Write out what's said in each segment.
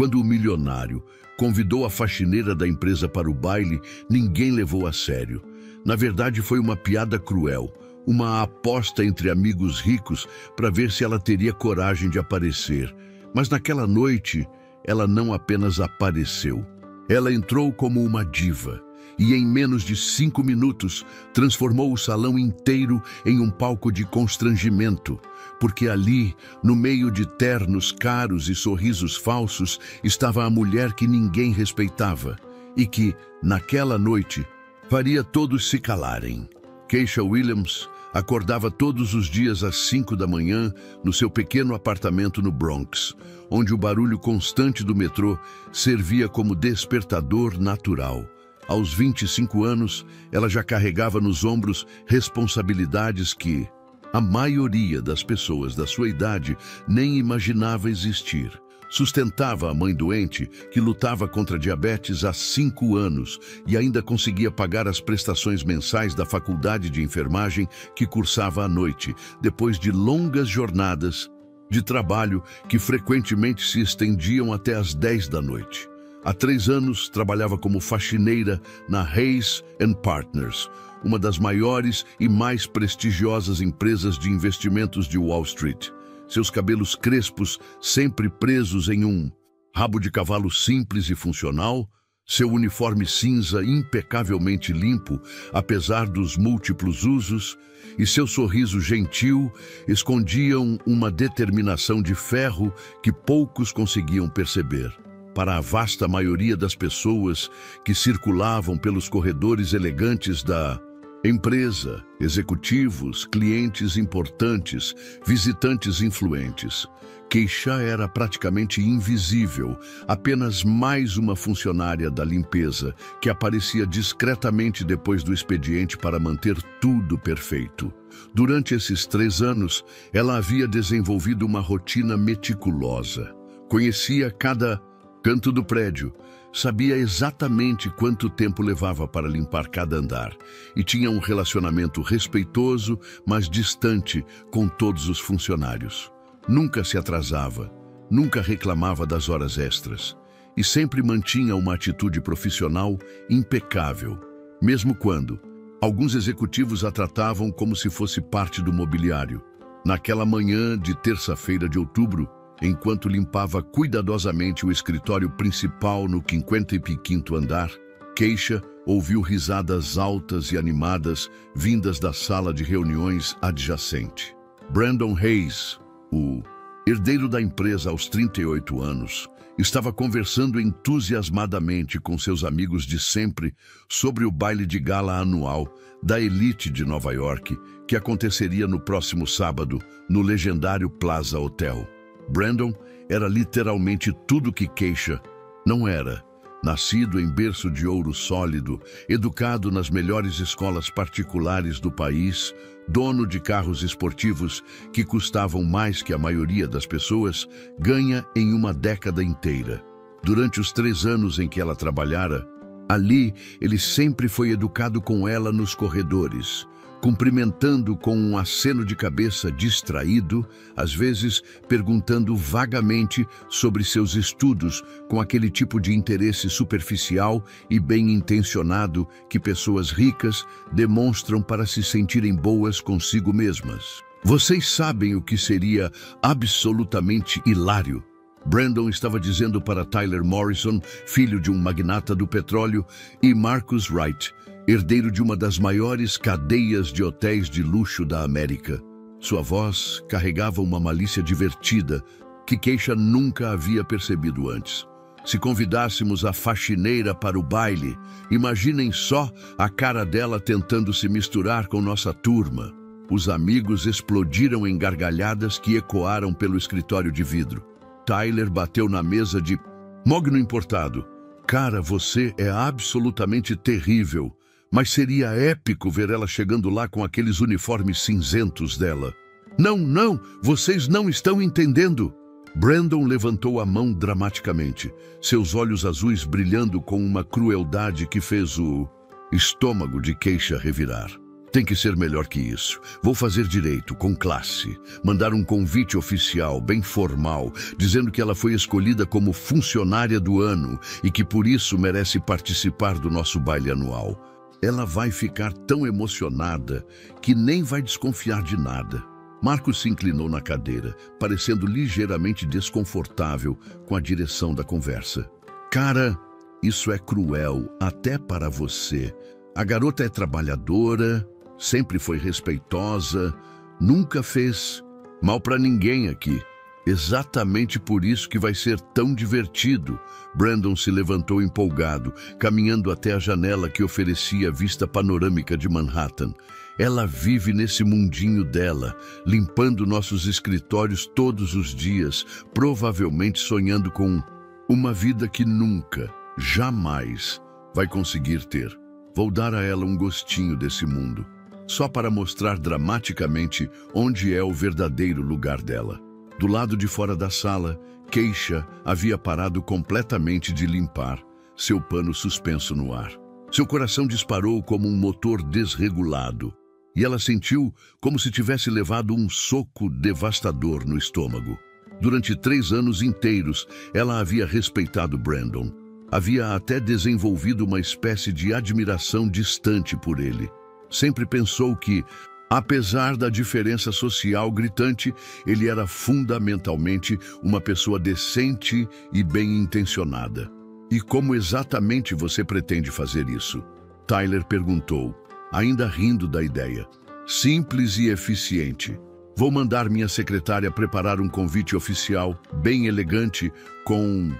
Quando o milionário convidou a faxineira da empresa para o baile, ninguém levou a sério. Na verdade, foi uma piada cruel, uma aposta entre amigos ricos para ver se ela teria coragem de aparecer. Mas naquela noite, ela não apenas apareceu. Ela entrou como uma diva e, em menos de 5 minutos, transformou o salão inteiro em um palco de constrangimento, porque ali, no meio de ternos caros e sorrisos falsos, estava a mulher que ninguém respeitava e que, naquela noite, faria todos se calarem. Keisha Williams acordava todos os dias às 5 da manhã no seu pequeno apartamento no Bronx, onde o barulho constante do metrô servia como despertador natural. Aos 25 anos, ela já carregava nos ombros responsabilidades que a maioria das pessoas da sua idade nem imaginava existir. Sustentava a mãe doente, que lutava contra diabetes há 5 anos e ainda conseguia pagar as prestações mensais da faculdade de enfermagem que cursava à noite, depois de longas jornadas de trabalho que frequentemente se estendiam até às 10 da noite. Há 3 anos, trabalhava como faxineira na Hayes & Partners, uma das maiores e mais prestigiosas empresas de investimentos de Wall Street. Seus cabelos crespos, sempre presos em um rabo de cavalo simples e funcional, seu uniforme cinza impecavelmente limpo, apesar dos múltiplos usos, e seu sorriso gentil escondiam uma determinação de ferro que poucos conseguiam perceber. Para a vasta maioria das pessoas que circulavam pelos corredores elegantes da empresa, executivos, clientes importantes, visitantes influentes, Keisha era praticamente invisível, apenas mais uma funcionária da limpeza que aparecia discretamente depois do expediente para manter tudo perfeito. Durante esses 3 anos, ela havia desenvolvido uma rotina meticulosa. Conhecia cada canto do prédio, sabia exatamente quanto tempo levava para limpar cada andar e tinha um relacionamento respeitoso, mas distante com todos os funcionários. Nunca se atrasava, nunca reclamava das horas extras e sempre mantinha uma atitude profissional impecável, mesmo quando alguns executivos a tratavam como se fosse parte do mobiliário. Naquela manhã de terça-feira de outubro, enquanto limpava cuidadosamente o escritório principal no 55º andar, Keisha ouviu risadas altas e animadas vindas da sala de reuniões adjacente. Brandon Hayes, o herdeiro da empresa aos 38 anos, estava conversando entusiasmadamente com seus amigos de sempre sobre o baile de gala anual da elite de Nova York, que aconteceria no próximo sábado no legendário Plaza Hotel. Brandon era literalmente tudo que Keisha não era. Nascido em berço de ouro sólido, educado nas melhores escolas particulares do país, dono de carros esportivos que custavam mais que a maioria das pessoas, ganha em uma década inteira. Durante os 3 anos em que ela trabalhara, ali ele sempre foi educado com ela nos corredores, cumprimentando com um aceno de cabeça distraído, às vezes perguntando vagamente sobre seus estudos com aquele tipo de interesse superficial e bem-intencionado que pessoas ricas demonstram para se sentirem boas consigo mesmas. Vocês sabem o que seria absolutamente hilário? Brandon estava dizendo para Tyler Morrison, filho de um magnata do petróleo, e Marcus Wright, herdeiro de uma das maiores cadeias de hotéis de luxo da América. Sua voz carregava uma malícia divertida que Keisha nunca havia percebido antes. Se convidássemos a faxineira para o baile, imaginem só a cara dela tentando se misturar com nossa turma. Os amigos explodiram em gargalhadas que ecoaram pelo escritório de vidro. Tyler bateu na mesa de mogno importado. Cara, você é absolutamente terrível. Mas seria épico ver ela chegando lá com aqueles uniformes cinzentos dela. Não, vocês não estão entendendo. Brandon levantou a mão dramaticamente, seus olhos azuis brilhando com uma crueldade que fez o estômago de Keisha revirar. Tem que ser melhor que isso. Vou fazer direito, com classe. Mandar um convite oficial, bem formal, dizendo que ela foi escolhida como funcionária do ano e que por isso merece participar do nosso baile anual. Ela vai ficar tão emocionada que nem vai desconfiar de nada. Marcos se inclinou na cadeira, parecendo ligeiramente desconfortável com a direção da conversa. Cara, isso é cruel, até para você. A garota é trabalhadora, sempre foi respeitosa, nunca fez mal para ninguém aqui. Exatamente por isso que vai ser tão divertido. Brandon se levantou empolgado, caminhando até a janela que oferecia a vista panorâmica de Manhattan. Ela vive nesse mundinho dela, limpando nossos escritórios todos os dias, provavelmente sonhando com uma vida que nunca, jamais vai conseguir ter. Vou dar a ela um gostinho desse mundo, só para mostrar dramaticamente onde é o verdadeiro lugar dela. Do lado de fora da sala, Keisha havia parado completamente de limpar, seu pano suspenso no ar. Seu coração disparou como um motor desregulado, e ela sentiu como se tivesse levado um soco devastador no estômago. Durante 3 anos inteiros, ela havia respeitado Brandon. Havia até desenvolvido uma espécie de admiração distante por ele. Sempre pensou que, apesar da diferença social gritante, ele era fundamentalmente uma pessoa decente e bem-intencionada. E como exatamente você pretende fazer isso? Tyler perguntou, ainda rindo da ideia. Simples e eficiente. Vou mandar minha secretária preparar um convite oficial, bem elegante, com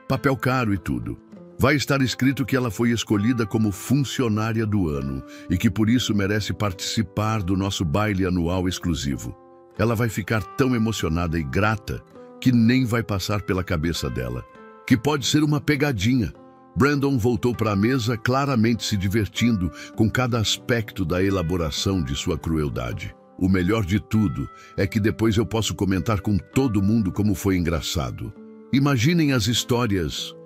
papel caro e tudo. Vai estar escrito que ela foi escolhida como funcionária do ano e que por isso merece participar do nosso baile anual exclusivo. Ela vai ficar tão emocionada e grata que nem vai passar pela cabeça dela. Que pode ser uma pegadinha. Brandon voltou para a mesa, claramente se divertindo com cada aspecto da elaboração de sua crueldade. O melhor de tudo é que depois eu posso comentar com todo mundo como foi engraçado. Imaginem as histórias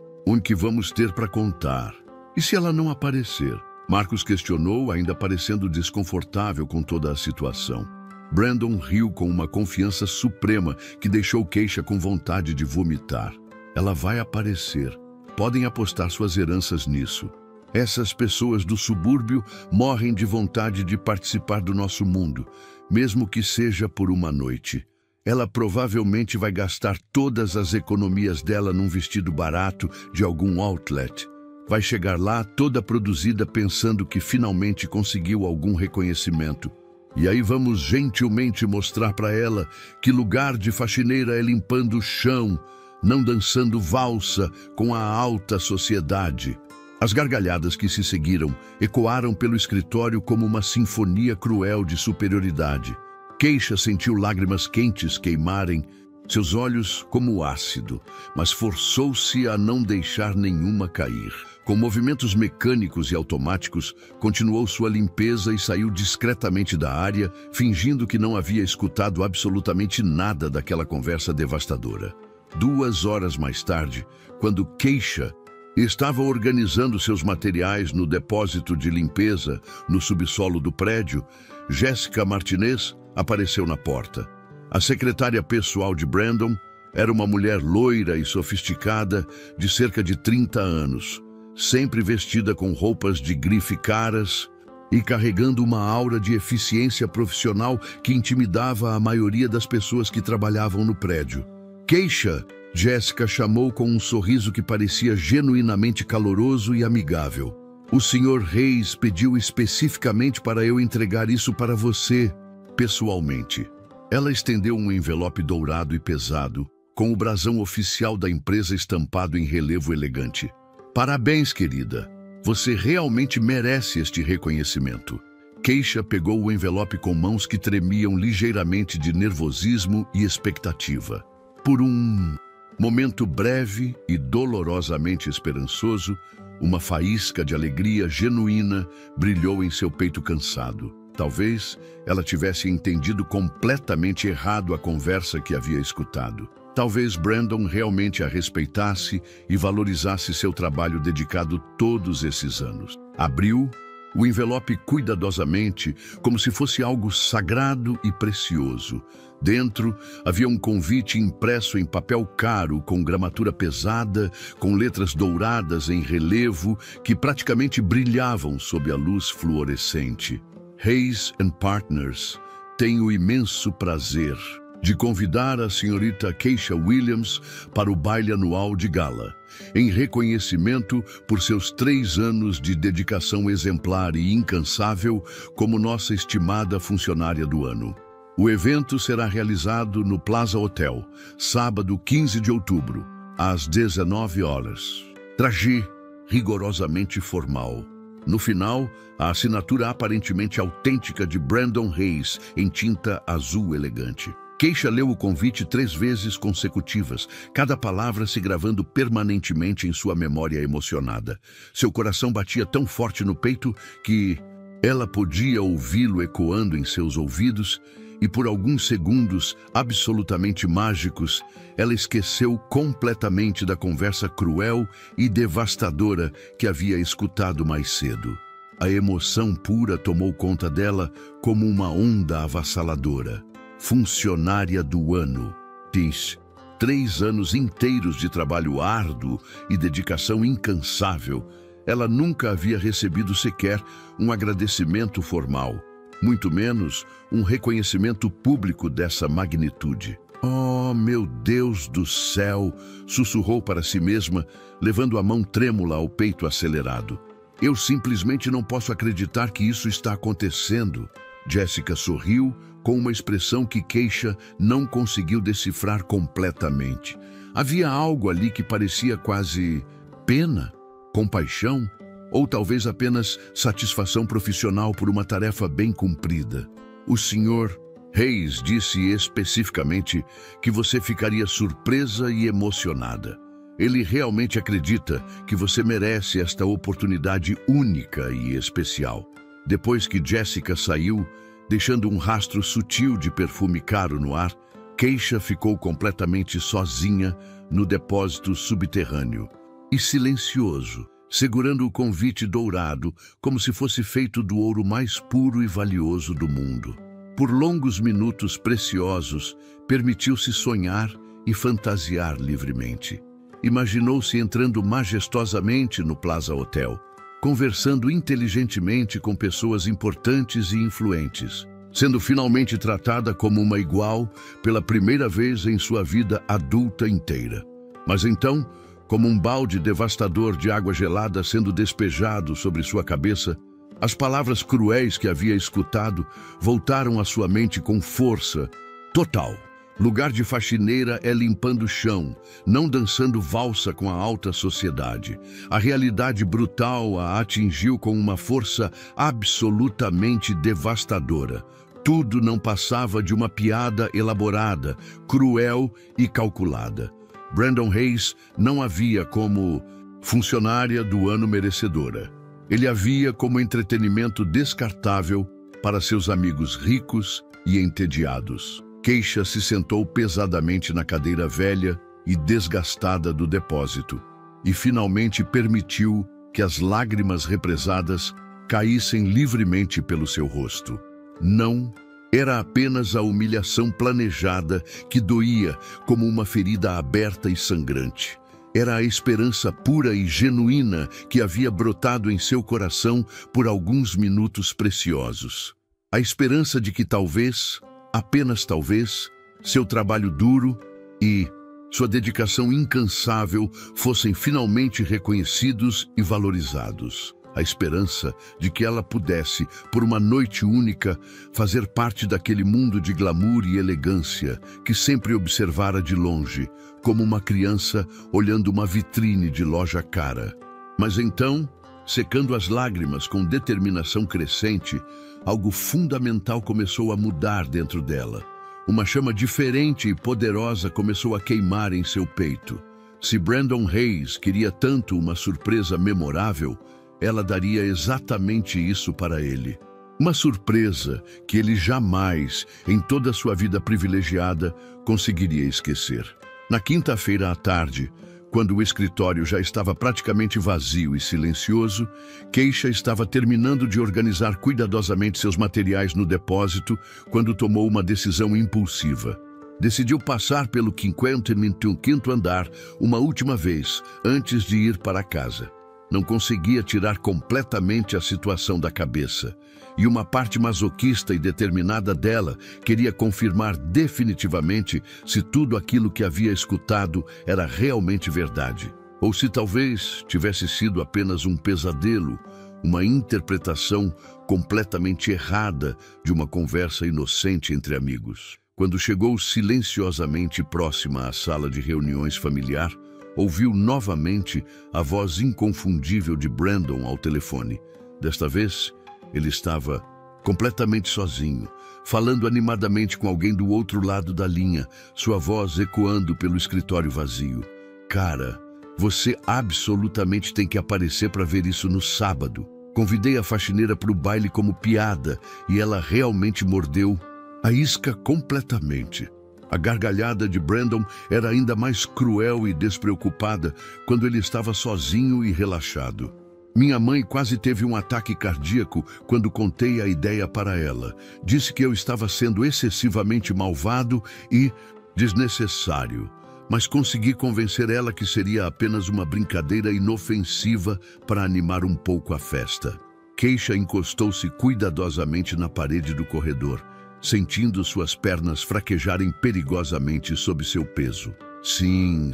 que vamos ter para contar. E se ela não aparecer? Marcos questionou, ainda parecendo desconfortável com toda a situação. Brandon riu com uma confiança suprema que deixou Keisha com vontade de vomitar. Ela vai aparecer. Podem apostar suas heranças nisso. Essas pessoas do subúrbio morrem de vontade de participar do nosso mundo, mesmo que seja por uma noite. Ela provavelmente vai gastar todas as economias dela num vestido barato de algum outlet. Vai chegar lá toda produzida pensando que finalmente conseguiu algum reconhecimento. E aí vamos gentilmente mostrar para ela que lugar de faxineira é limpando o chão, não dançando valsa com a alta sociedade. As gargalhadas que se seguiram ecoaram pelo escritório como uma sinfonia cruel de superioridade. Keisha sentiu lágrimas quentes queimarem seus olhos como ácido, mas forçou-se a não deixar nenhuma cair. Com movimentos mecânicos e automáticos, continuou sua limpeza e saiu discretamente da área, fingindo que não havia escutado absolutamente nada daquela conversa devastadora. 2 horas mais tarde, quando Keisha estava organizando seus materiais no depósito de limpeza no subsolo do prédio, Jéssica Martinez apareceu na porta. A secretária pessoal de Brandon era uma mulher loira e sofisticada de cerca de 30 anos, sempre vestida com roupas de grife caras e carregando uma aura de eficiência profissional que intimidava a maioria das pessoas que trabalhavam no prédio. Keisha, Jéssica chamou com um sorriso que parecia genuinamente caloroso e amigável. O Sr. Reis pediu especificamente para eu entregar isso para você, pessoalmente. Ela estendeu um envelope dourado e pesado, com o brasão oficial da empresa estampado em relevo elegante. Parabéns, querida. Você realmente merece este reconhecimento. Keisha pegou o envelope com mãos que tremiam ligeiramente de nervosismo e expectativa. Por um momento breve e dolorosamente esperançoso, uma faísca de alegria genuína brilhou em seu peito cansado. Talvez ela tivesse entendido completamente errado a conversa que havia escutado. Talvez Brandon realmente a respeitasse e valorizasse seu trabalho dedicado todos esses anos. Abriu o envelope cuidadosamente, como se fosse algo sagrado e precioso. Dentro havia um convite impresso em papel caro, com gramatura pesada, com letras douradas em relevo que praticamente brilhavam sob a luz fluorescente. Hayes & Partners tem o imenso prazer de convidar a senhorita Keisha Williams para o baile anual de gala, em reconhecimento por seus 3 anos de dedicação exemplar e incansável como nossa estimada funcionária do ano. O evento será realizado no Plaza Hotel, sábado 15 de outubro, às 19 horas. Traje rigorosamente formal. No final, a assinatura aparentemente autêntica de Brandon Hayes em tinta azul elegante. Keisha leu o convite 3 vezes consecutivas, cada palavra se gravando permanentemente em sua memória emocionada. Seu coração batia tão forte no peito que ela podia ouvi-lo ecoando em seus ouvidos, e por alguns segundos absolutamente mágicos, ela esqueceu completamente da conversa cruel e devastadora que havia escutado mais cedo. A emoção pura tomou conta dela como uma onda avassaladora. Funcionária do ano. Diz, 3 anos inteiros de trabalho árduo e dedicação incansável. Ela nunca havia recebido sequer um agradecimento formal, muito menos um reconhecimento público dessa magnitude. Oh, meu Deus do céu! Sussurrou para si mesma, levando a mão trêmula ao peito acelerado. Eu simplesmente não posso acreditar que isso está acontecendo. Jessica sorriu com uma expressão que Keisha não conseguiu decifrar completamente. Havia algo ali que parecia quase pena, compaixão, ou talvez apenas satisfação profissional por uma tarefa bem cumprida. O Sr. Hayes disse especificamente que você ficaria surpresa e emocionada. Ele realmente acredita que você merece esta oportunidade única e especial. Depois que Jessica saiu, deixando um rastro sutil de perfume caro no ar, Keisha ficou completamente sozinha no depósito subterrâneo e silencioso, segurando o convite dourado como se fosse feito do ouro mais puro e valioso do mundo. Por longos minutos preciosos, permitiu-se sonhar e fantasiar livremente. Imaginou-se entrando majestosamente no Plaza Hotel, conversando inteligentemente com pessoas importantes e influentes, sendo finalmente tratada como uma igual pela primeira vez em sua vida adulta inteira. Mas então, como um balde devastador de água gelada sendo despejado sobre sua cabeça, as palavras cruéis que havia escutado voltaram à sua mente com força total. Lugar de faxineira é limpando o chão, não dançando valsa com a alta sociedade. A realidade brutal a atingiu com uma força absolutamente devastadora. Tudo não passava de uma piada elaborada, cruel e calculada. Brandon Hayes não a via como funcionária do ano merecedora. Ele a via como entretenimento descartável para seus amigos ricos e entediados. Keisha se sentou pesadamente na cadeira velha e desgastada do depósito e finalmente permitiu que as lágrimas represadas caíssem livremente pelo seu rosto. Não, era apenas a humilhação planejada que doía como uma ferida aberta e sangrante. Era a esperança pura e genuína que havia brotado em seu coração por alguns minutos preciosos. A esperança de que talvez, apenas talvez, seu trabalho duro e sua dedicação incansável fossem finalmente reconhecidos e valorizados. A esperança de que ela pudesse, por uma noite única, fazer parte daquele mundo de glamour e elegância que sempre observara de longe, como uma criança olhando uma vitrine de loja cara. Mas então, secando as lágrimas com determinação crescente, algo fundamental começou a mudar dentro dela. Uma chama diferente e poderosa começou a queimar em seu peito. Se Brandon Hayes queria tanto uma surpresa memorável, ela daria exatamente isso para ele. Uma surpresa que ele jamais, em toda a sua vida privilegiada, conseguiria esquecer. Na quinta-feira à tarde, Quando o escritório já estava praticamente vazio e silencioso, Keisha estava terminando de organizar cuidadosamente seus materiais no depósito quando tomou uma decisão impulsiva. Decidiu passar pelo 55º andar uma última vez antes de ir para casa. Não conseguia tirar completamente a situação da cabeça, e uma parte masoquista e determinada dela queria confirmar definitivamente se tudo aquilo que havia escutado era realmente verdade, ou se talvez tivesse sido apenas um pesadelo, uma interpretação completamente errada de uma conversa inocente entre amigos. Quando chegou silenciosamente próxima à sala de reuniões familiar, ouviu novamente a voz inconfundível de Brandon ao telefone. Desta vez, ele estava completamente sozinho, falando animadamente com alguém do outro lado da linha, sua voz ecoando pelo escritório vazio. Cara, você absolutamente tem que aparecer para ver isso no sábado. Convidei a faxineira para o baile como piada e ela realmente mordeu a isca completamente. A gargalhada de Brandon era ainda mais cruel e despreocupada quando ele estava sozinho e relaxado. Minha mãe quase teve um ataque cardíaco quando contei a ideia para ela. Disse que eu estava sendo excessivamente malvado e desnecessário, mas consegui convencer ela que seria apenas uma brincadeira inofensiva para animar um pouco a festa. Keisha encostou-se cuidadosamente na parede do corredor, sentindo suas pernas fraquejarem perigosamente sob seu peso. Sim,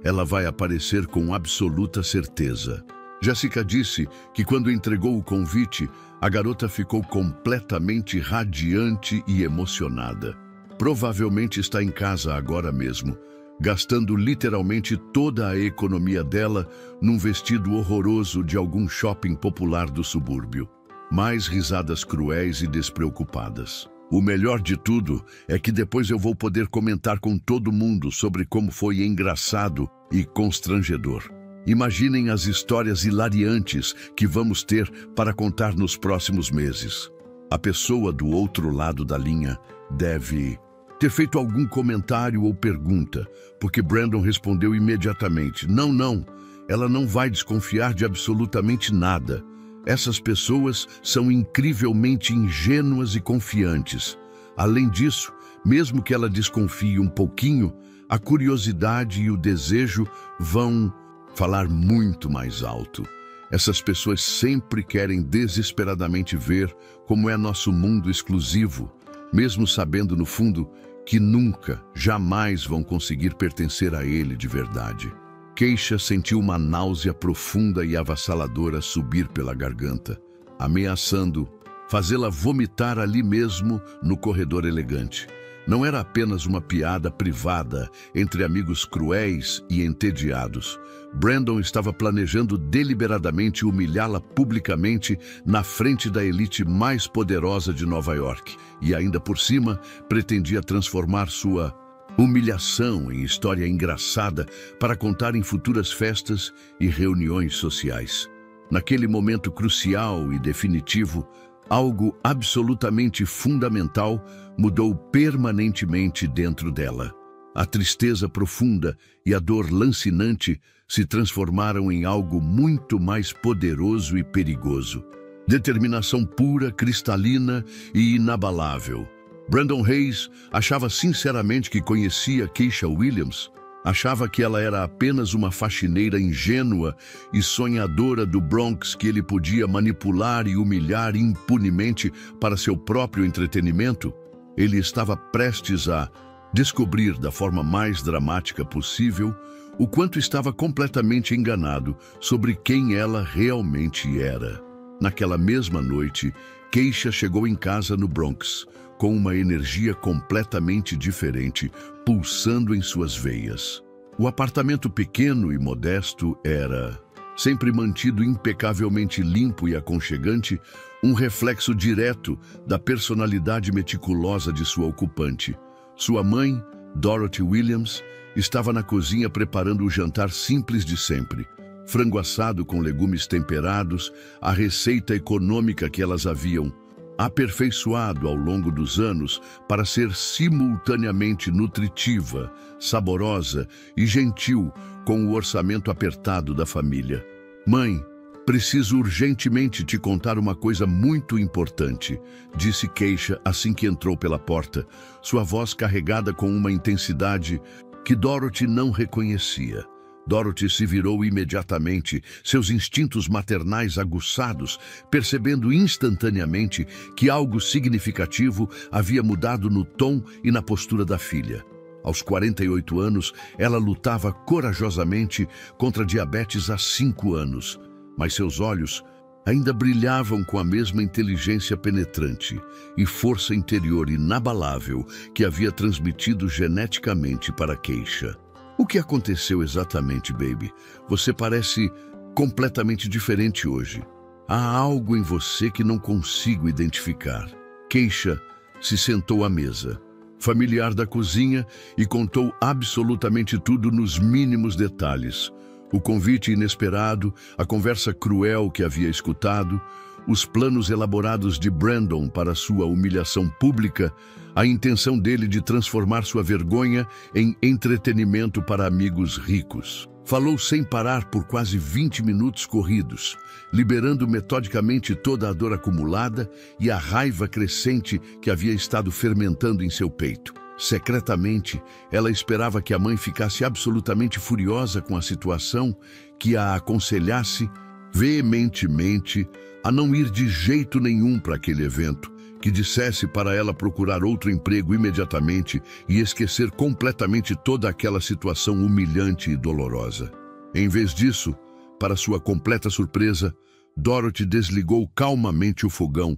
ela vai aparecer com absoluta certeza. Jessica disse que quando entregou o convite, a garota ficou completamente radiante e emocionada. Provavelmente está em casa agora mesmo, gastando literalmente toda a economia dela num vestido horroroso de algum shopping popular do subúrbio. Mais risadas cruéis e despreocupadas. O melhor de tudo é que depois eu vou poder comentar com todo mundo sobre como foi engraçado e constrangedor. Imaginem as histórias hilariantes que vamos ter para contar nos próximos meses. A pessoa do outro lado da linha deve ter feito algum comentário ou pergunta, porque Brandon respondeu imediatamente: não, ela não vai desconfiar de absolutamente nada. Essas pessoas são incrivelmente ingênuas e confiantes. Além disso, mesmo que ela desconfie um pouquinho, a curiosidade e o desejo vão falar muito mais alto. Essas pessoas sempre querem desesperadamente ver como é nosso mundo exclusivo, mesmo sabendo no fundo que nunca, jamais vão conseguir pertencer a ele de verdade. Keisha sentiu uma náusea profunda e avassaladora subir pela garganta, ameaçando fazê-la vomitar ali mesmo no corredor elegante. Não era apenas uma piada privada entre amigos cruéis e entediados. Brandon estava planejando deliberadamente humilhá-la publicamente na frente da elite mais poderosa de Nova York e ainda por cima pretendia transformar sua humilhação em história engraçada para contar em futuras festas e reuniões sociais. Naquele momento crucial e definitivo, algo absolutamente fundamental mudou permanentemente dentro dela. A tristeza profunda e a dor lancinante se transformaram em algo muito mais poderoso e perigoso. Determinação pura, cristalina e inabalável. Brandon Hayes achava sinceramente que conhecia Keisha Williams. Achava que ela era apenas uma faxineira ingênua e sonhadora do Bronx que ele podia manipular e humilhar impunemente para seu próprio entretenimento. Ele estava prestes a descobrir da forma mais dramática possível o quanto estava completamente enganado sobre quem ela realmente era. Naquela mesma noite, Keisha chegou em casa no Bronx, com uma energia completamente diferente, pulsando em suas veias. O apartamento pequeno e modesto era, sempre mantido impecavelmente limpo e aconchegante, um reflexo direto da personalidade meticulosa de sua ocupante. Sua mãe, Dorothy Williams, estava na cozinha preparando o jantar simples de sempre. Frango assado com legumes temperados, a receita econômica que elas haviam aperfeiçoado ao longo dos anos para ser simultaneamente nutritiva, saborosa e gentil com o orçamento apertado da família. Mãe, preciso urgentemente te contar uma coisa muito importante, disse Keisha assim que entrou pela porta, sua voz carregada com uma intensidade que Dorothy não reconhecia. Dorothy se virou imediatamente, seus instintos maternais aguçados, percebendo instantaneamente que algo significativo havia mudado no tom e na postura da filha. Aos 48 anos, ela lutava corajosamente contra a diabetes há 5 anos, mas seus olhos ainda brilhavam com a mesma inteligência penetrante e força interior inabalável que havia transmitido geneticamente para Keisha. O que aconteceu exatamente, baby? Você parece completamente diferente hoje. Há algo em você que não consigo identificar. Keisha se sentou à mesa, familiar da cozinha, e contou absolutamente tudo nos mínimos detalhes. O convite inesperado, a conversa cruel que havia escutado, os planos elaborados de Brandon para sua humilhação pública, a intenção dele de transformar sua vergonha em entretenimento para amigos ricos. Falou sem parar por quase 20 minutos corridos, liberando metodicamente toda a dor acumulada e a raiva crescente que havia estado fermentando em seu peito. Secretamente, ela esperava que a mãe ficasse absolutamente furiosa com a situação, que a aconselhasse veementemente a não ir de jeito nenhum para aquele evento, que dissesse para ela procurar outro emprego imediatamente e esquecer completamente toda aquela situação humilhante e dolorosa. Em vez disso, para sua completa surpresa, Dorothy desligou calmamente o fogão,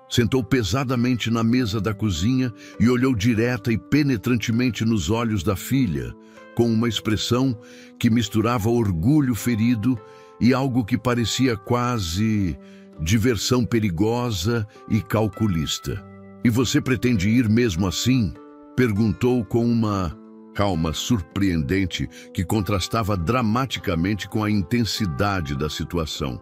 sentou pesadamente na mesa da cozinha e olhou direta e penetrantemente nos olhos da filha, com uma expressão que misturava orgulho ferido e algo que parecia quase diversão perigosa e calculista. "E você pretende ir mesmo assim?" perguntou com uma calma surpreendente que contrastava dramaticamente com a intensidade da situação.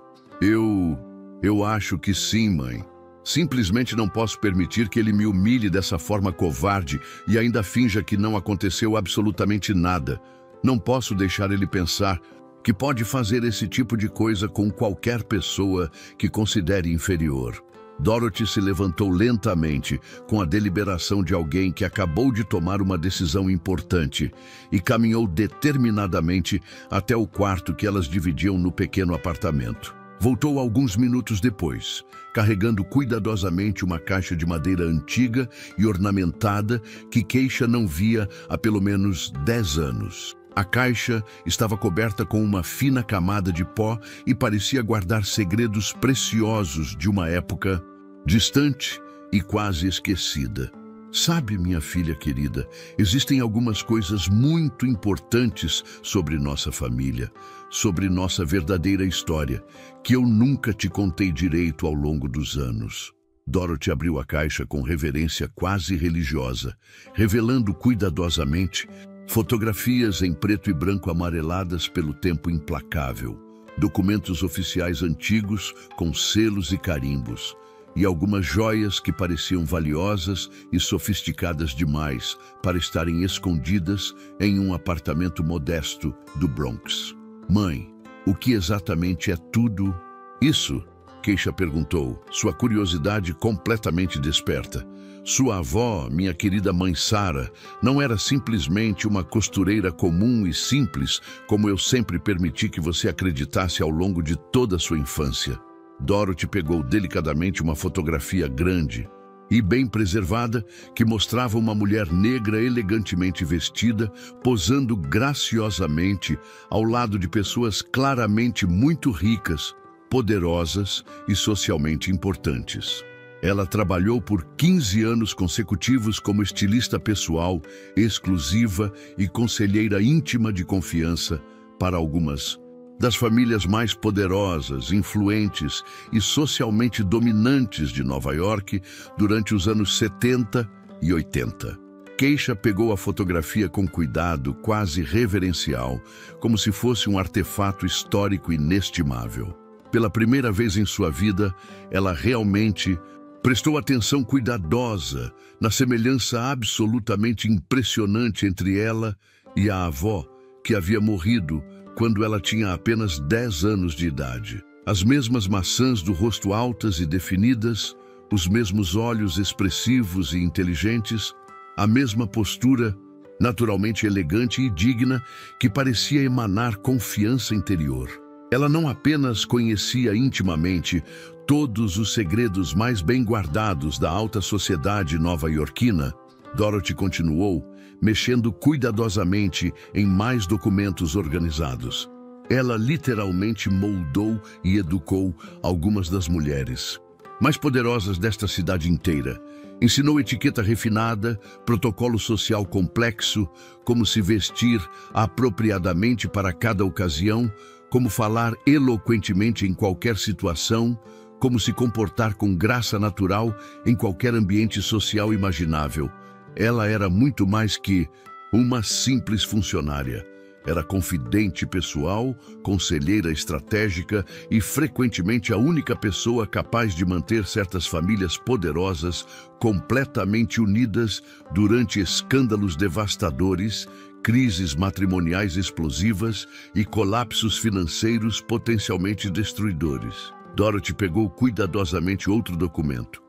Eu acho que sim, mãe. Simplesmente não posso permitir que ele me humilhe dessa forma covarde e ainda finja que não aconteceu absolutamente nada. Não posso deixar ele pensar que pode fazer esse tipo de coisa com qualquer pessoa que considere inferior. Dorothy se levantou lentamente, com a deliberação de alguém que acabou de tomar uma decisão importante, e caminhou determinadamente até o quarto que elas dividiam no pequeno apartamento. Voltou alguns minutos depois, carregando cuidadosamente uma caixa de madeira antiga e ornamentada que Keisha não via há pelo menos 10 anos. A caixa estava coberta com uma fina camada de pó e parecia guardar segredos preciosos de uma época distante e quase esquecida. "Sabe, minha filha querida, existem algumas coisas muito importantes sobre nossa família, sobre nossa verdadeira história, que eu nunca te contei direito ao longo dos anos." Dorothy abriu a caixa com reverência quase religiosa, revelando cuidadosamente fotografias em preto e branco amareladas pelo tempo implacável, documentos oficiais antigos com selos e carimbos, e algumas joias que pareciam valiosas e sofisticadas demais para estarem escondidas em um apartamento modesto do Bronx. "Mãe, o que exatamente é tudo isso?" Keisha perguntou, sua curiosidade completamente desperta. Sua avó, minha querida mãe Sarah, não era simplesmente uma costureira comum e simples, como eu sempre permiti que você acreditasse ao longo de toda a sua infância. Dorothy pegou delicadamente uma fotografia grande e bem preservada que mostrava uma mulher negra elegantemente vestida, posando graciosamente ao lado de pessoas claramente muito ricas, poderosas e socialmente importantes. Ela trabalhou por 15 anos consecutivos como estilista pessoal, exclusiva e conselheira íntima de confiança para algumas das famílias mais poderosas, influentes e socialmente dominantes de Nova York durante os anos 70 e 80. Keisha pegou a fotografia com cuidado, quase reverencial, como se fosse um artefato histórico inestimável. Pela primeira vez em sua vida, ela realmente Prestou atenção cuidadosa na semelhança absolutamente impressionante entre ela e a avó, que havia morrido quando ela tinha apenas 10 anos de idade. As mesmas maçãs do rosto altas e definidas, os mesmos olhos expressivos e inteligentes, a mesma postura naturalmente elegante e digna que parecia emanar confiança interior. Ela não apenas conhecia intimamente todos os segredos mais bem guardados da alta sociedade nova-iorquina, Dorothy continuou, mexendo cuidadosamente em mais documentos organizados. Ela literalmente moldou e educou algumas das mulheres mais poderosas desta cidade inteira. Ensinou etiqueta refinada, protocolo social complexo, como se vestir apropriadamente para cada ocasião, como falar eloquentemente em qualquer situação, como se comportar com graça natural em qualquer ambiente social imaginável. Ela era muito mais que uma simples funcionária. Era confidente pessoal, conselheira estratégica e frequentemente a única pessoa capaz de manter certas famílias poderosas completamente unidas durante escândalos devastadores, crises matrimoniais explosivas e colapsos financeiros potencialmente destruidores. Dorothy pegou cuidadosamente outro documento.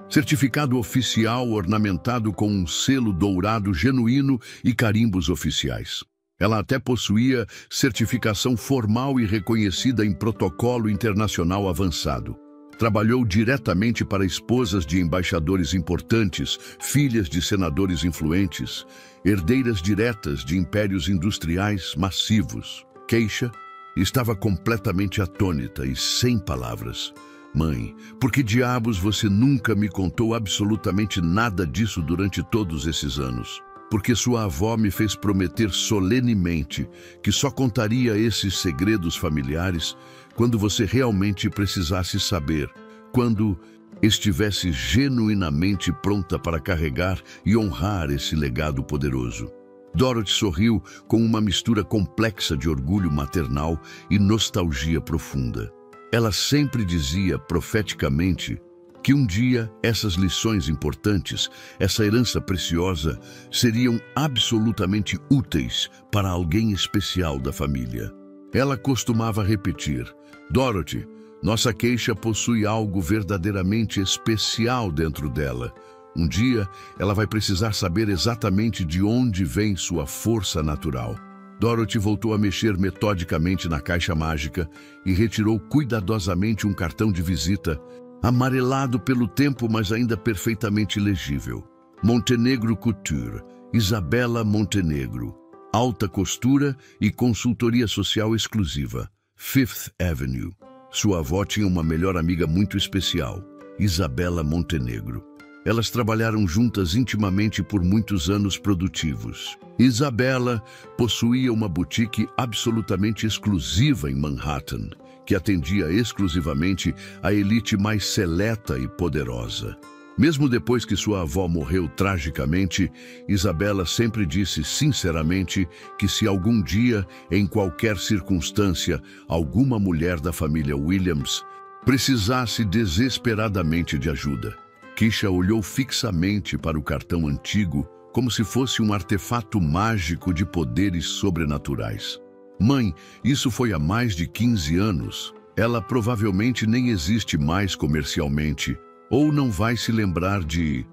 Certificado oficial ornamentado com um selo dourado genuíno e carimbos oficiais. Ela até possuía certificação formal e reconhecida em protocolo internacional avançado. Trabalhou diretamente para esposas de embaixadores importantes, filhas de senadores influentes, herdeiras diretas de impérios industriais massivos. Keisha estava completamente atônita e sem palavras. Mãe, por que diabos você nunca me contou absolutamente nada disso durante todos esses anos? Porque sua avó me fez prometer solenemente que só contaria esses segredos familiares quando você realmente precisasse saber, quando estivesse genuinamente pronta para carregar e honrar esse legado poderoso. Dorothy sorriu com uma mistura complexa de orgulho maternal e nostalgia profunda. Ela sempre dizia profeticamente que um dia essas lições importantes, essa herança preciosa, seriam absolutamente úteis para alguém especial da família. Ela costumava repetir: Dorothy, nossa Keisha possui algo verdadeiramente especial dentro dela. Um dia, ela vai precisar saber exatamente de onde vem sua força natural. Dorothy voltou a mexer metodicamente na caixa mágica e retirou cuidadosamente um cartão de visita, amarelado pelo tempo, mas ainda perfeitamente legível. Montenegro Couture, Isabela Montenegro. Alta costura e consultoria social exclusiva. Fifth Avenue. Sua avó tinha uma melhor amiga muito especial, Isabela Montenegro. Elas trabalharam juntas intimamente por muitos anos produtivos. Isabela possuía uma boutique absolutamente exclusiva em Manhattan, que atendia exclusivamente a elite mais seleta e poderosa. Mesmo depois que sua avó morreu tragicamente, Isabela sempre disse sinceramente que se algum dia, em qualquer circunstância, alguma mulher da família Williams precisasse desesperadamente de ajuda, Keisha olhou fixamente para o cartão antigo como se fosse um artefato mágico de poderes sobrenaturais. Mãe, isso foi há mais de 15 anos. Ela provavelmente nem existe mais comercialmente, ou não vai se lembrar de...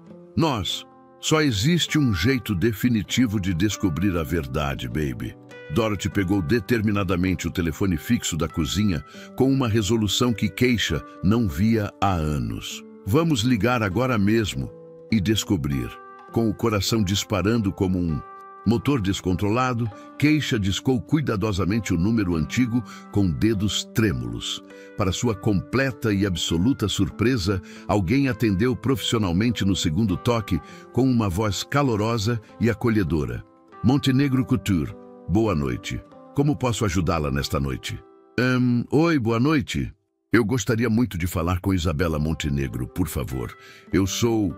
Só existe um jeito definitivo de descobrir a verdade, baby. Dorothy pegou determinadamente o telefone fixo da cozinha com uma resolução que Keisha não via há anos. Vamos ligar agora mesmo e descobrir. Com o coração disparando como um motor descontrolado, Keisha discou cuidadosamente o número antigo com dedos trêmulos. Para sua completa e absoluta surpresa, alguém atendeu profissionalmente no segundo toque com uma voz calorosa e acolhedora. Montenegro Couture, boa noite. Como posso ajudá-la nesta noite? Oi, boa noite. Eu gostaria muito de falar com Isabela Montenegro, por favor. Eu sou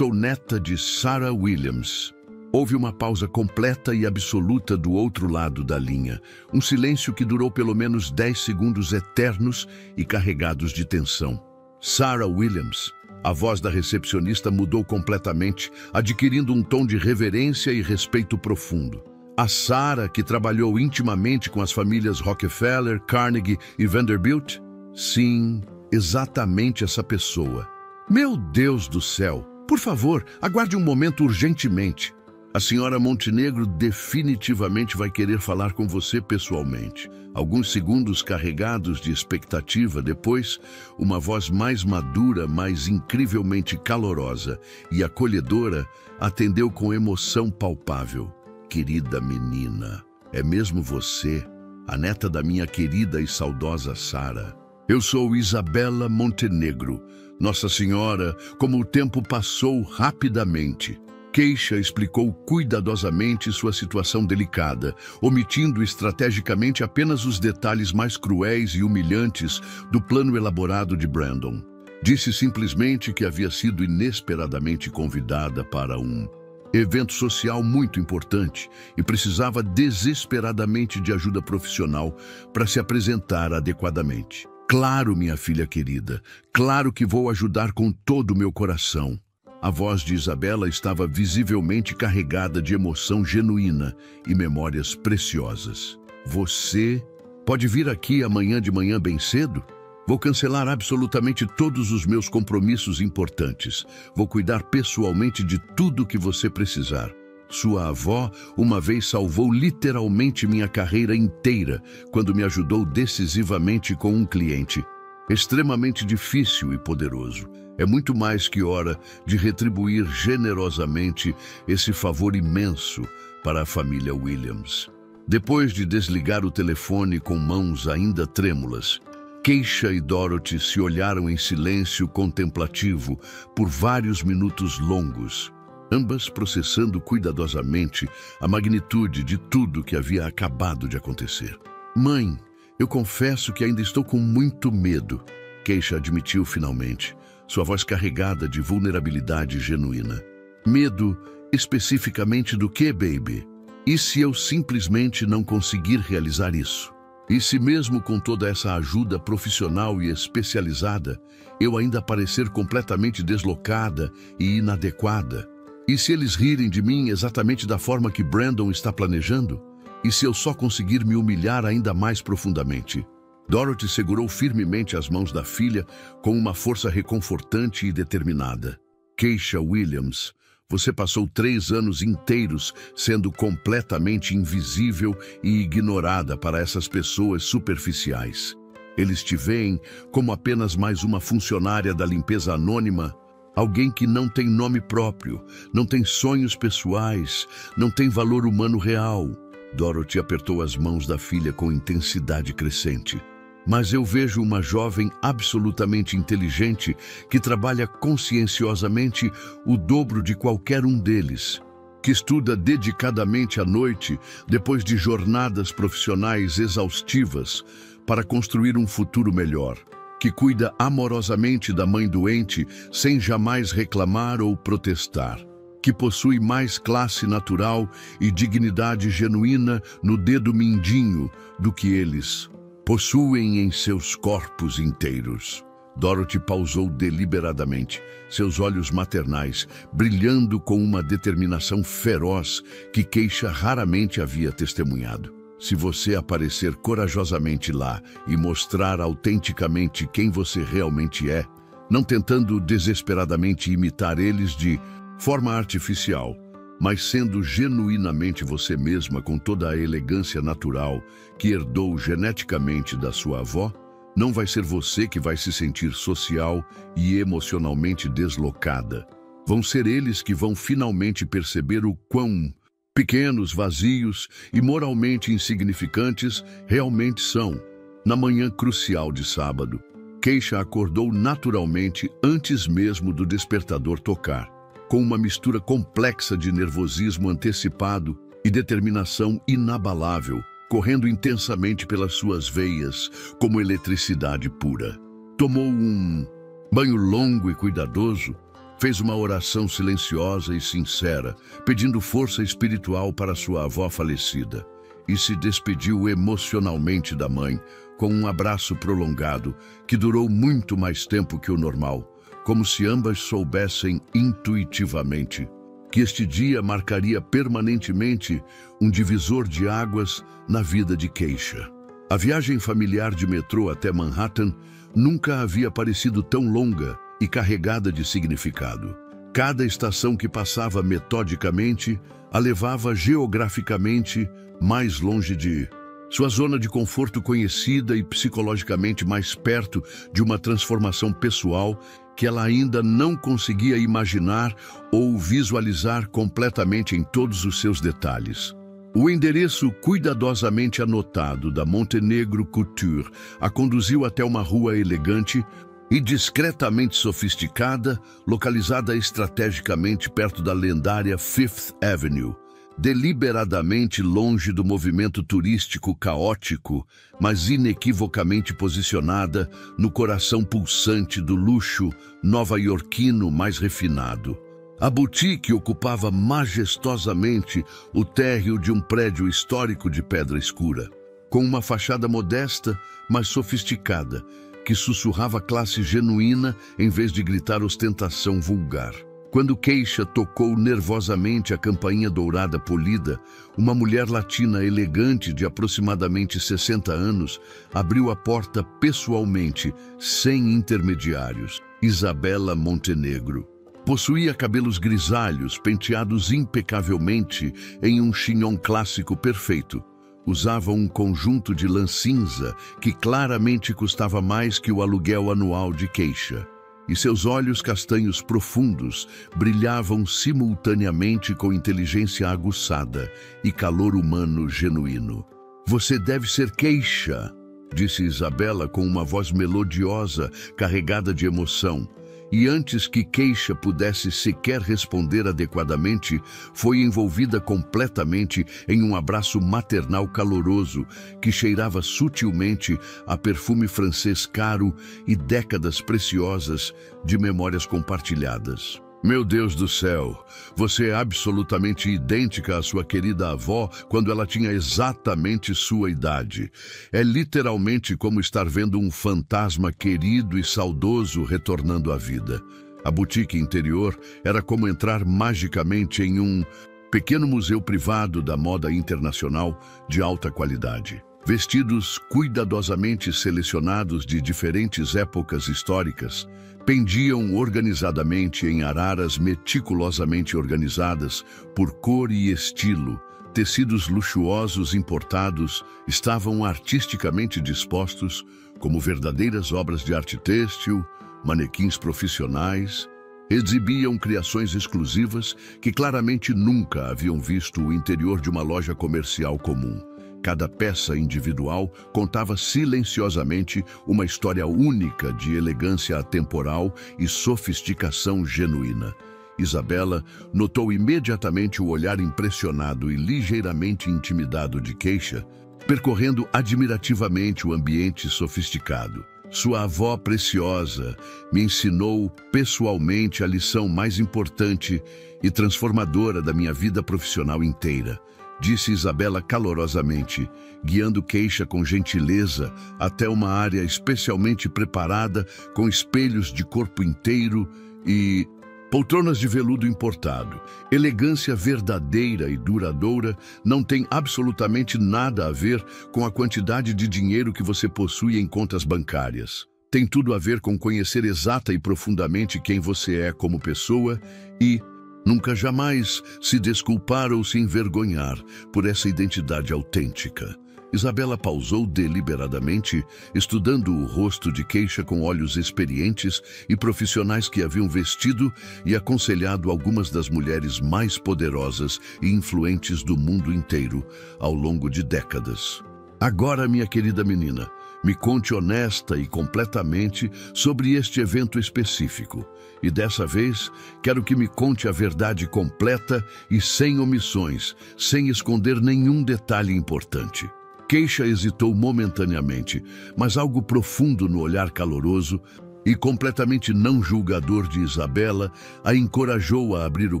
neta de Sarah Williams. Houve uma pausa completa e absoluta do outro lado da linha. Um silêncio que durou pelo menos 10 segundos eternos e carregados de tensão. Sarah Williams, A voz da recepcionista mudou completamente, adquirindo um tom de reverência e respeito profundo. A Sarah, que trabalhou intimamente com as famílias Rockefeller, Carnegie e Vanderbilt? Sim, exatamente essa pessoa. Meu Deus do céu! Por favor, aguarde um momento urgentemente. A senhora Montenegro definitivamente vai querer falar com você pessoalmente. Alguns segundos carregados de expectativa depois, uma voz mais madura, mais incrivelmente calorosa e acolhedora atendeu com emoção palpável. Querida menina, é mesmo você, a neta da minha querida e saudosa Sarah. Eu sou Isabela Montenegro. Nossa Senhora, como o tempo passou rapidamente. Keisha explicou cuidadosamente sua situação delicada, omitindo estrategicamente apenas os detalhes mais cruéis e humilhantes do plano elaborado de Brandon. Disse simplesmente que havia sido inesperadamente convidada para um evento social muito importante e precisava desesperadamente de ajuda profissional para se apresentar adequadamente. Claro, minha filha querida, claro que vou ajudar com todo o meu coração. A voz de Isabela estava visivelmente carregada de emoção genuína e memórias preciosas. Você pode vir aqui amanhã de manhã bem cedo? Vou cancelar absolutamente todos os meus compromissos importantes. Vou cuidar pessoalmente de tudo que você precisar. Sua avó uma vez salvou literalmente minha carreira inteira quando me ajudou decisivamente com um cliente extremamente difícil e poderoso. É muito mais que hora de retribuir generosamente esse favor imenso para a família Williams. Depois de desligar o telefone com mãos ainda trêmulas, Keisha e Dorothy se olharam em silêncio contemplativo por vários minutos longos, ambas processando cuidadosamente a magnitude de tudo que havia acabado de acontecer. Mãe, eu confesso que ainda estou com muito medo, Keisha admitiu finalmente, sua voz carregada de vulnerabilidade genuína. Medo especificamente do quê, baby? E se eu simplesmente não conseguir realizar isso? E se mesmo com toda essa ajuda profissional e especializada, eu ainda parecer completamente deslocada e inadequada? E se eles rirem de mim exatamente da forma que Brandon está planejando? E se eu só conseguir me humilhar ainda mais profundamente? Dorothy segurou firmemente as mãos da filha com uma força reconfortante e determinada. Keisha Williams, você passou 3 anos inteiros sendo completamente invisível e ignorada para essas pessoas superficiais. Eles te veem como apenas mais uma funcionária da limpeza anônima, alguém que não tem nome próprio, não tem sonhos pessoais, não tem valor humano real. Dorothy apertou as mãos da filha com intensidade crescente. Mas eu vejo uma jovem absolutamente inteligente que trabalha conscienciosamente o dobro de qualquer um deles, que estuda dedicadamente à noite, depois de jornadas profissionais exaustivas, para construir um futuro melhor, que cuida amorosamente da mãe doente sem jamais reclamar ou protestar, que possui mais classe natural e dignidade genuína no dedo mindinho do que eles possuem em seus corpos inteiros. Dorothy pausou deliberadamente, seus olhos maternais brilhando com uma determinação feroz que Keisha raramente havia testemunhado. Se você aparecer corajosamente lá e mostrar autenticamente quem você realmente é, não tentando desesperadamente imitar eles de forma artificial, mas sendo genuinamente você mesma com toda a elegância natural que herdou geneticamente da sua avó, não vai ser você que vai se sentir social e emocionalmente deslocada. Vão ser eles que vão finalmente perceber o quão pequenos, vazios e moralmente insignificantes realmente são. Na manhã crucial de sábado, Keisha acordou naturalmente antes mesmo do despertador tocar, com uma mistura complexa de nervosismo antecipado e determinação inabalável, correndo intensamente pelas suas veias como eletricidade pura. Tomou um banho longo e cuidadoso, fez uma oração silenciosa e sincera, pedindo força espiritual para sua avó falecida, e se despediu emocionalmente da mãe, com um abraço prolongado que durou muito mais tempo que o normal, como se ambas soubessem intuitivamente que este dia marcaria permanentemente um divisor de águas na vida de Keisha. A viagem familiar de metrô até Manhattan nunca havia parecido tão longa e carregada de significado. Cada estação que passava metodicamente a levava geograficamente mais longe de sua zona de conforto conhecida e psicologicamente mais perto de uma transformação pessoal que ela ainda não conseguia imaginar ou visualizar completamente em todos os seus detalhes. O endereço cuidadosamente anotado da Montenegro Couture a conduziu até uma rua elegante e discretamente sofisticada, localizada estrategicamente perto da lendária Fifth Avenue, deliberadamente longe do movimento turístico caótico, mas inequivocamente posicionada no coração pulsante do luxo nova-iorquino mais refinado. A boutique ocupava majestosamente o térreo de um prédio histórico de pedra escura, com uma fachada modesta, mas sofisticada, que sussurrava classe genuína em vez de gritar ostentação vulgar. Quando Keisha tocou nervosamente a campainha dourada polida, uma mulher latina elegante de aproximadamente 60 anos abriu a porta pessoalmente, sem intermediários. Isabela Montenegro. Possuía cabelos grisalhos, penteados impecavelmente em um chignon clássico perfeito. Usava um conjunto de lã cinza que claramente custava mais que o aluguel anual de Keisha. E seus olhos castanhos profundos brilhavam simultaneamente com inteligência aguçada e calor humano genuíno. "Você deve ser Keisha", disse Isabela com uma voz melodiosa, carregada de emoção. E antes que Keisha pudesse sequer responder adequadamente, foi envolvida completamente em um abraço maternal caloroso que cheirava sutilmente a perfume francês caro e décadas preciosas de memórias compartilhadas. "Meu Deus do céu, você é absolutamente idêntica à sua querida avó quando ela tinha exatamente sua idade. É literalmente como estar vendo um fantasma querido e saudoso retornando à vida." A boutique interior era como entrar magicamente em um pequeno museu privado da moda internacional de alta qualidade. Vestidos cuidadosamente selecionados de diferentes épocas históricas, pendiam organizadamente em araras meticulosamente organizadas por cor e estilo. Tecidos luxuosos importados estavam artisticamente dispostos como verdadeiras obras de arte têxtil, manequins profissionais. Exibiam criações exclusivas que claramente nunca haviam visto o interior de uma loja comercial comum. Cada peça individual contava silenciosamente uma história única de elegância atemporal e sofisticação genuína. Isabela notou imediatamente o olhar impressionado e ligeiramente intimidado de Keisha, percorrendo admirativamente o ambiente sofisticado. "Sua avó preciosa me ensinou pessoalmente a lição mais importante e transformadora da minha vida profissional inteira", disse Isabela calorosamente, guiando Keisha com gentileza até uma área especialmente preparada com espelhos de corpo inteiro e poltronas de veludo importado. Elegância verdadeira e duradoura não tem absolutamente nada a ver com a quantidade de dinheiro que você possui em contas bancárias. Tem tudo a ver com conhecer exata e profundamente quem você é como pessoa e nunca jamais se desculpar ou se envergonhar por essa identidade autêntica. Isabela pausou deliberadamente, estudando o rosto de Keisha com olhos experientes e profissionais que haviam vestido e aconselhado algumas das mulheres mais poderosas e influentes do mundo inteiro ao longo de décadas. "Agora, minha querida menina, me conte honesta e completamente sobre este evento específico. E dessa vez, quero que me conte a verdade completa e sem omissões, sem esconder nenhum detalhe importante." Keisha hesitou momentaneamente, mas algo profundo no olhar caloroso e completamente não julgador de Isabela a encorajou a abrir o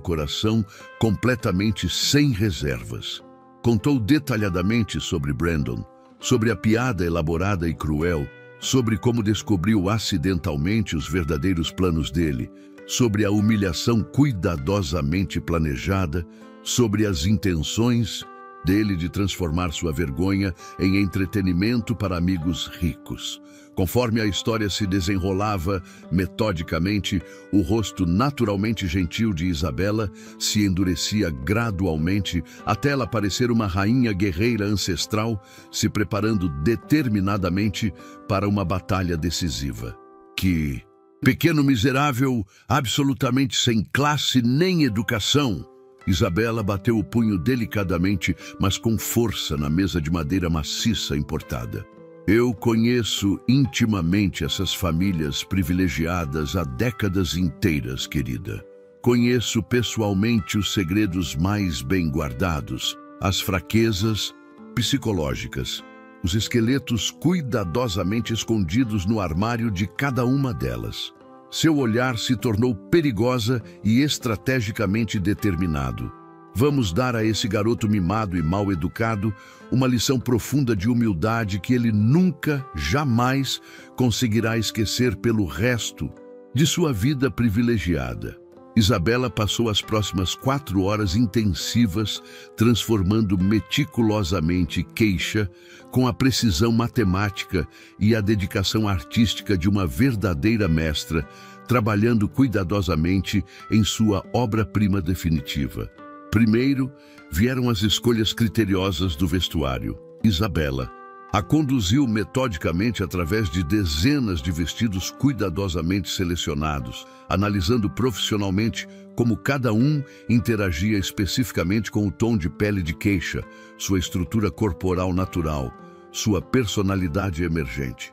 coração completamente sem reservas. Contou detalhadamente sobre Brandon, sobre a piada elaborada e cruel sobre como descobriu acidentalmente os verdadeiros planos dele, sobre a humilhação cuidadosamente planejada, sobre as intenções dele de transformar sua vergonha em entretenimento para amigos ricos. Conforme a história se desenrolava metodicamente, o rosto naturalmente gentil de Isabela se endurecia gradualmente até ela parecer uma rainha guerreira ancestral, se preparando determinadamente para uma batalha decisiva. Que, pequeno miserável, absolutamente sem classe nem educação, Isabela bateu o punho delicadamente, mas com força na mesa de madeira maciça importada. Eu conheço intimamente essas famílias privilegiadas há décadas inteiras, querida. Conheço pessoalmente os segredos mais bem guardados, as fraquezas psicológicas, os esqueletos cuidadosamente escondidos no armário de cada uma delas. Seu olhar se tornou perigosa e estrategicamente determinado. Vamos dar a esse garoto mimado e mal educado uma lição profunda de humildade que ele nunca, jamais conseguirá esquecer pelo resto de sua vida privilegiada. Isabela passou as próximas 4 horas intensivas transformando meticulosamente queixa com a precisão matemática e a dedicação artística de uma verdadeira mestra, trabalhando cuidadosamente em sua obra-prima definitiva. Primeiro, vieram as escolhas criteriosas do vestuário. Isabela a conduziu metodicamente através de dezenas de vestidos cuidadosamente selecionados, analisando profissionalmente como cada um interagia especificamente com o tom de pele de queixa, sua estrutura corporal natural, sua personalidade emergente.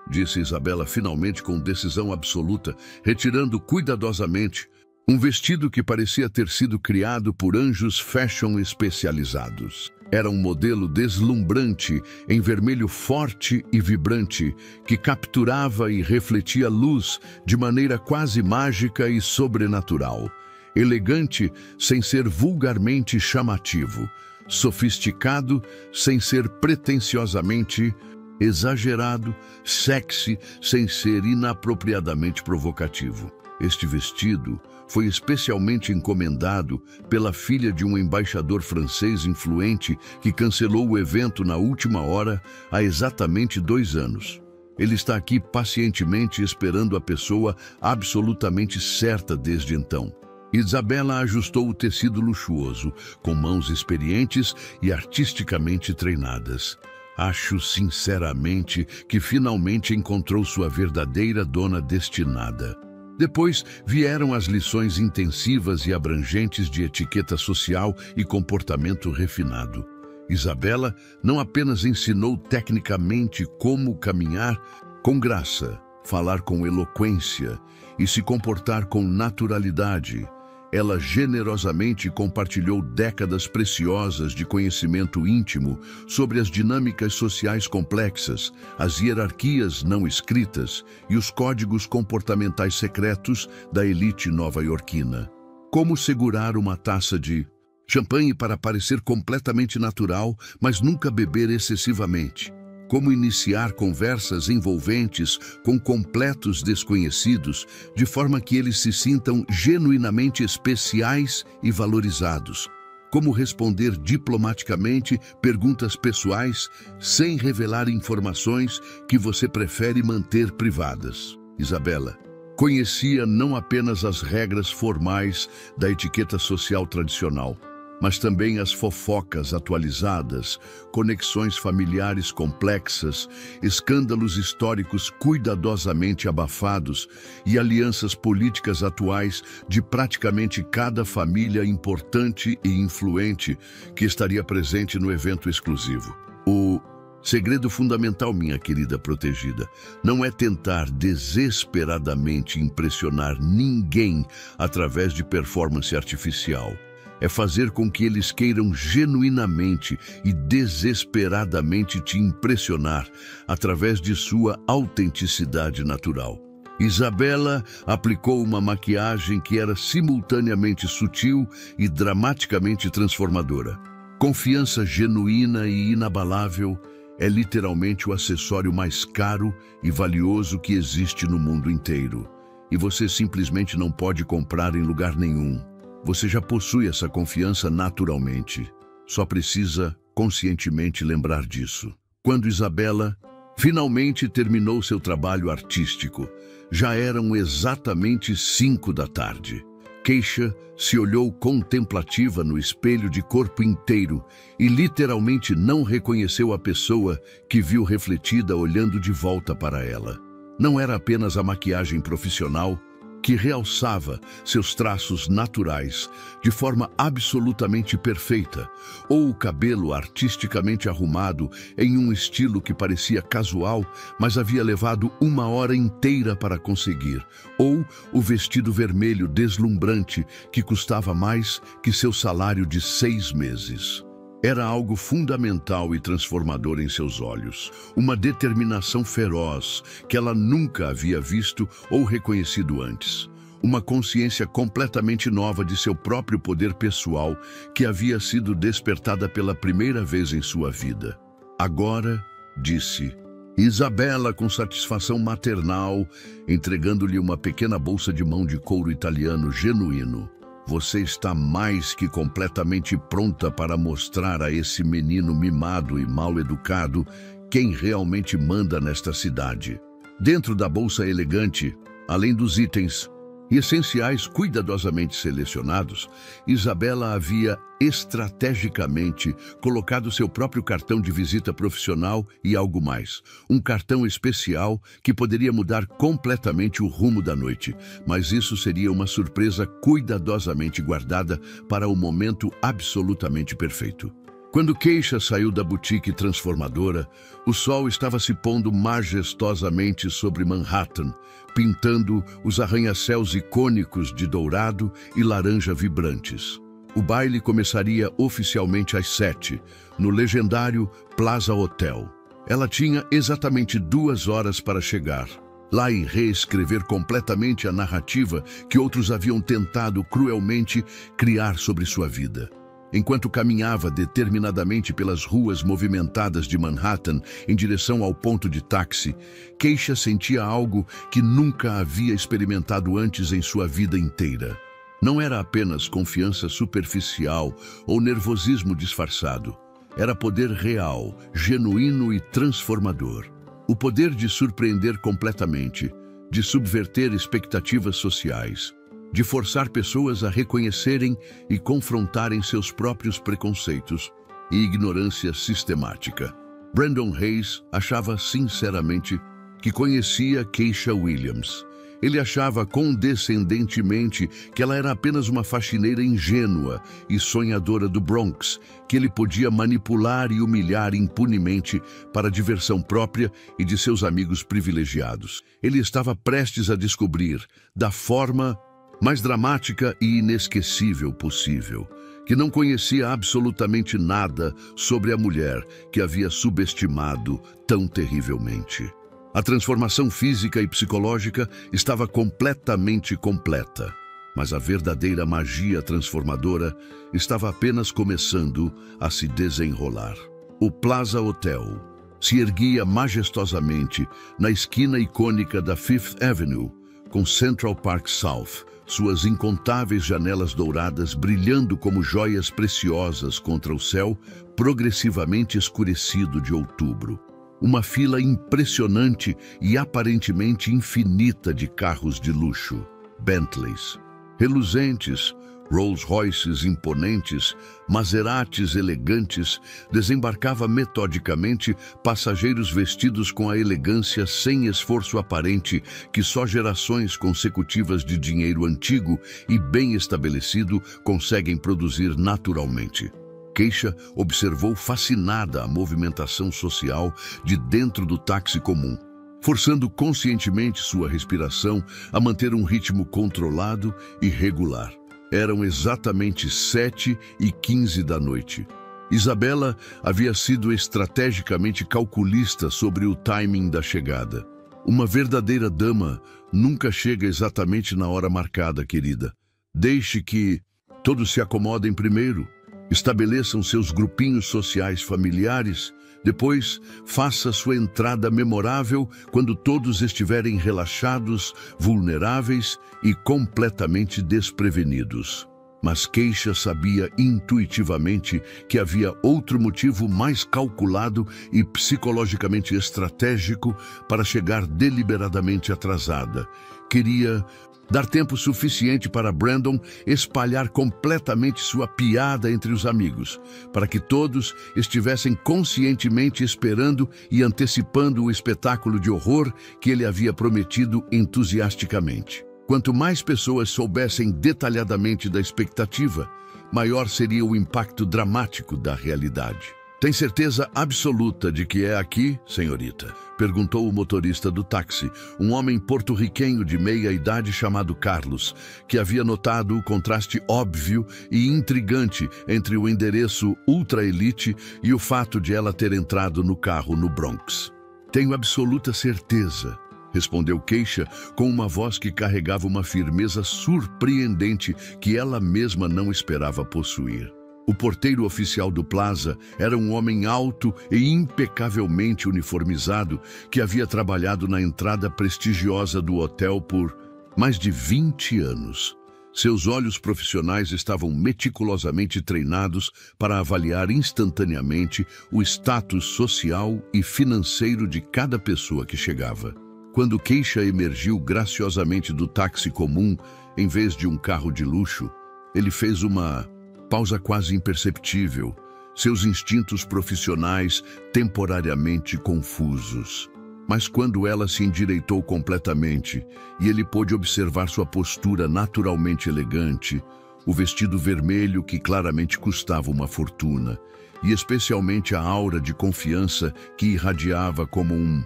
Disse Isabela finalmente com decisão absoluta, retirando cuidadosamente um vestido que parecia ter sido criado por anjos fashion especializados. Era um modelo deslumbrante, em vermelho forte e vibrante, que capturava e refletia luz de maneira quase mágica e sobrenatural. Elegante sem ser vulgarmente chamativo, sofisticado sem ser pretensiosamente exagerado, sexy sem ser inapropriadamente provocativo. Este vestido foi especialmente encomendado pela filha de um embaixador francês influente que cancelou o evento na última hora há exatamente 2 anos. Ele está aqui pacientemente esperando a pessoa absolutamente certa desde então. Isabela ajustou o tecido luxuoso, com mãos experientes e artisticamente treinadas. Acho sinceramente que finalmente encontrou sua verdadeira dona destinada. Depois vieram as lições intensivas e abrangentes de etiqueta social e comportamento refinado. Isabela não apenas ensinou tecnicamente como caminhar com graça, falar com eloquência e se comportar com naturalidade. Ela generosamente compartilhou décadas preciosas de conhecimento íntimo sobre as dinâmicas sociais complexas, as hierarquias não escritas e os códigos comportamentais secretos da elite nova-iorquina. Como segurar uma taça de champanhe para parecer completamente natural, mas nunca beber excessivamente. Como iniciar conversas envolventes com completos desconhecidos, de forma que eles se sintam genuinamente especiais e valorizados. Como responder diplomaticamente perguntas pessoais sem revelar informações que você prefere manter privadas. Isabela conhecia não apenas as regras formais da etiqueta social tradicional, mas também as fofocas atualizadas, conexões familiares complexas, escândalos históricos cuidadosamente abafados e alianças políticas atuais de praticamente cada família importante e influente que estaria presente no evento exclusivo. O segredo fundamental, minha querida protegida, não é tentar desesperadamente impressionar ninguém através de performance artificial. É fazer com que eles queiram genuinamente e desesperadamente te impressionar através de sua autenticidade natural. Isabela aplicou uma maquiagem que era simultaneamente sutil e dramaticamente transformadora. Confiança genuína e inabalável, é literalmente o acessório mais caro e valioso que existe no mundo inteiro. E você simplesmente não pode comprar em lugar nenhum. Você já possui essa confiança naturalmente. Só precisa conscientemente lembrar disso. Quando Isabela finalmente terminou seu trabalho artístico, já eram exatamente 5 da tarde. Keisha se olhou contemplativa no espelho de corpo inteiro e literalmente não reconheceu a pessoa que viu refletida olhando de volta para ela. Não era apenas a maquiagem profissional que realçava seus traços naturais de forma absolutamente perfeita, ou o cabelo artisticamente arrumado em um estilo que parecia casual, mas havia levado 1 hora inteira para conseguir, ou o vestido vermelho deslumbrante que custava mais que seu salário de 6 meses. Era algo fundamental e transformador em seus olhos, uma determinação feroz que ela nunca havia visto ou reconhecido antes. Uma consciência completamente nova de seu próprio poder pessoal que havia sido despertada pela primeira vez em sua vida. Agora, disse Isabela com satisfação maternal, entregando-lhe uma pequena bolsa de mão de couro italiano genuíno. Você está mais que completamente pronta para mostrar a esse menino mimado e mal educado quem realmente manda nesta cidade. Dentro da bolsa elegante, além dos itens essenciais cuidadosamente selecionados, Isabela havia estrategicamente colocado seu próprio cartão de visita profissional e algo mais. Um cartão especial que poderia mudar completamente o rumo da noite, mas isso seria uma surpresa cuidadosamente guardada para o momento absolutamente perfeito. Quando Keisha saiu da boutique transformadora, o sol estava se pondo majestosamente sobre Manhattan, pintando os arranha-céus icônicos de dourado e laranja vibrantes. O baile começaria oficialmente às 7, no legendário Plaza Hotel. Ela tinha exatamente 2 horas para chegar lá e reescrever completamente a narrativa que outros haviam tentado cruelmente criar sobre sua vida. Enquanto caminhava determinadamente pelas ruas movimentadas de Manhattan em direção ao ponto de táxi, Keisha sentia algo que nunca havia experimentado antes em sua vida inteira. Não era apenas confiança superficial ou nervosismo disfarçado. Era poder real, genuíno e transformador. O poder de surpreender completamente, de subverter expectativas sociais, de forçar pessoas a reconhecerem e confrontarem seus próprios preconceitos e ignorância sistemática. Brandon Hayes achava sinceramente que conhecia Keisha Williams. Ele achava condescendentemente que ela era apenas uma faxineira ingênua e sonhadora do Bronx, que ele podia manipular e humilhar impunemente para a diversão própria e de seus amigos privilegiados. Ele estava prestes a descobrir, da forma mais dramática e inesquecível possível, que não conhecia absolutamente nada sobre a mulher que havia subestimado tão terrivelmente. A transformação física e psicológica estava completamente completa, mas a verdadeira magia transformadora estava apenas começando a se desenrolar. O Plaza Hotel se erguia majestosamente na esquina icônica da Fifth Avenue, com Central Park South, suas incontáveis janelas douradas brilhando como joias preciosas contra o céu progressivamente escurecido de outubro. Uma fila impressionante e aparentemente infinita de carros de luxo, Bentleys, reluzentes, Rolls-Royces imponentes, Maseratis elegantes, desembarcava metodicamente passageiros vestidos com a elegância sem esforço aparente que só gerações consecutivas de dinheiro antigo e bem estabelecido conseguem produzir naturalmente. Keisha observou fascinada a movimentação social de dentro do táxi comum, forçando conscientemente sua respiração a manter um ritmo controlado e regular. Eram exatamente 7h15 da noite. Isabela havia sido estrategicamente calculista sobre o timing da chegada. Uma verdadeira dama nunca chega exatamente na hora marcada, querida. Deixe que todos se acomodem primeiro, estabeleçam seus grupinhos sociais familiares, Depois, faça sua entrada memorável quando todos estiverem relaxados, vulneráveis e completamente desprevenidos. Mas Keisha sabia intuitivamente que havia outro motivo mais calculado e psicologicamente estratégico para chegar deliberadamente atrasada. Queria dar tempo suficiente para Brandon espalhar completamente sua piada entre os amigos, para que todos estivessem conscientemente esperando e antecipando o espetáculo de horror que ele havia prometido entusiasticamente. Quanto mais pessoas soubessem detalhadamente da expectativa, maior seria o impacto dramático da realidade. "Tem certeza absoluta de que é aqui, senhorita?" perguntou o motorista do táxi, um homem porto-riquenho de meia-idade chamado Carlos, que havia notado o contraste óbvio e intrigante entre o endereço ultra-elite e o fato de ela ter entrado no carro no Bronx. "Tenho absoluta certeza", respondeu Keisha com uma voz que carregava uma firmeza surpreendente que ela mesma não esperava possuir. O porteiro oficial do Plaza era um homem alto e impecavelmente uniformizado que havia trabalhado na entrada prestigiosa do hotel por mais de 20 anos. Seus olhos profissionais estavam meticulosamente treinados para avaliar instantaneamente o status social e financeiro de cada pessoa que chegava. Quando Keisha emergiu graciosamente do táxi comum, em vez de um carro de luxo, ele fez uma pausa quase imperceptível, seus instintos profissionais temporariamente confusos. Mas quando ela se endireitou completamente e ele pôde observar sua postura naturalmente elegante, o vestido vermelho que claramente custava uma fortuna, e especialmente a aura de confiança que irradiava como um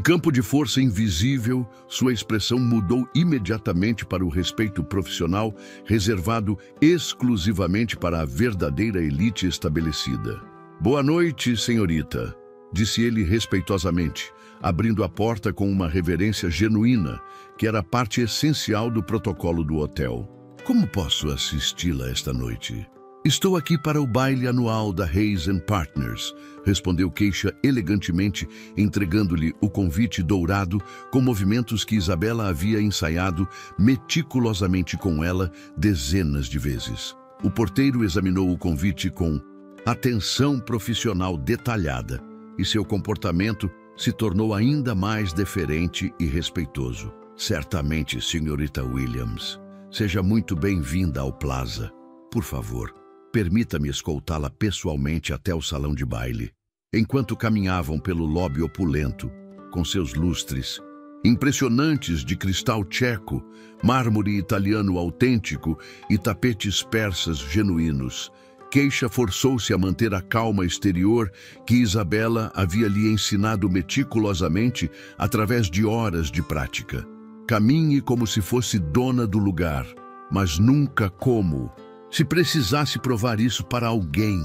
campo de força invisível, sua expressão mudou imediatamente para o respeito profissional, reservado exclusivamente para a verdadeira elite estabelecida. "Boa noite, senhorita", disse ele respeitosamente, abrindo a porta com uma reverência genuína, que era parte essencial do protocolo do hotel. "Como posso assisti-la esta noite?" "Estou aqui para o baile anual da Hayes & Partners", respondeu Keisha elegantemente, entregando-lhe o convite dourado com movimentos que Isabela havia ensaiado meticulosamente com ela dezenas de vezes. O porteiro examinou o convite com atenção profissional detalhada e seu comportamento se tornou ainda mais deferente e respeitoso. "Certamente, senhorita Williams. Seja muito bem-vinda ao Plaza. Por favor, permita-me escoltá-la pessoalmente até o salão de baile." Enquanto caminhavam pelo lobby opulento, com seus lustres impressionantes de cristal tcheco, mármore italiano autêntico e tapetes persas genuínos, Keisha forçou-se a manter a calma exterior que Isabela havia lhe ensinado meticulosamente através de horas de prática. "Caminhe como se fosse dona do lugar, mas nunca como se precisasse provar isso para alguém",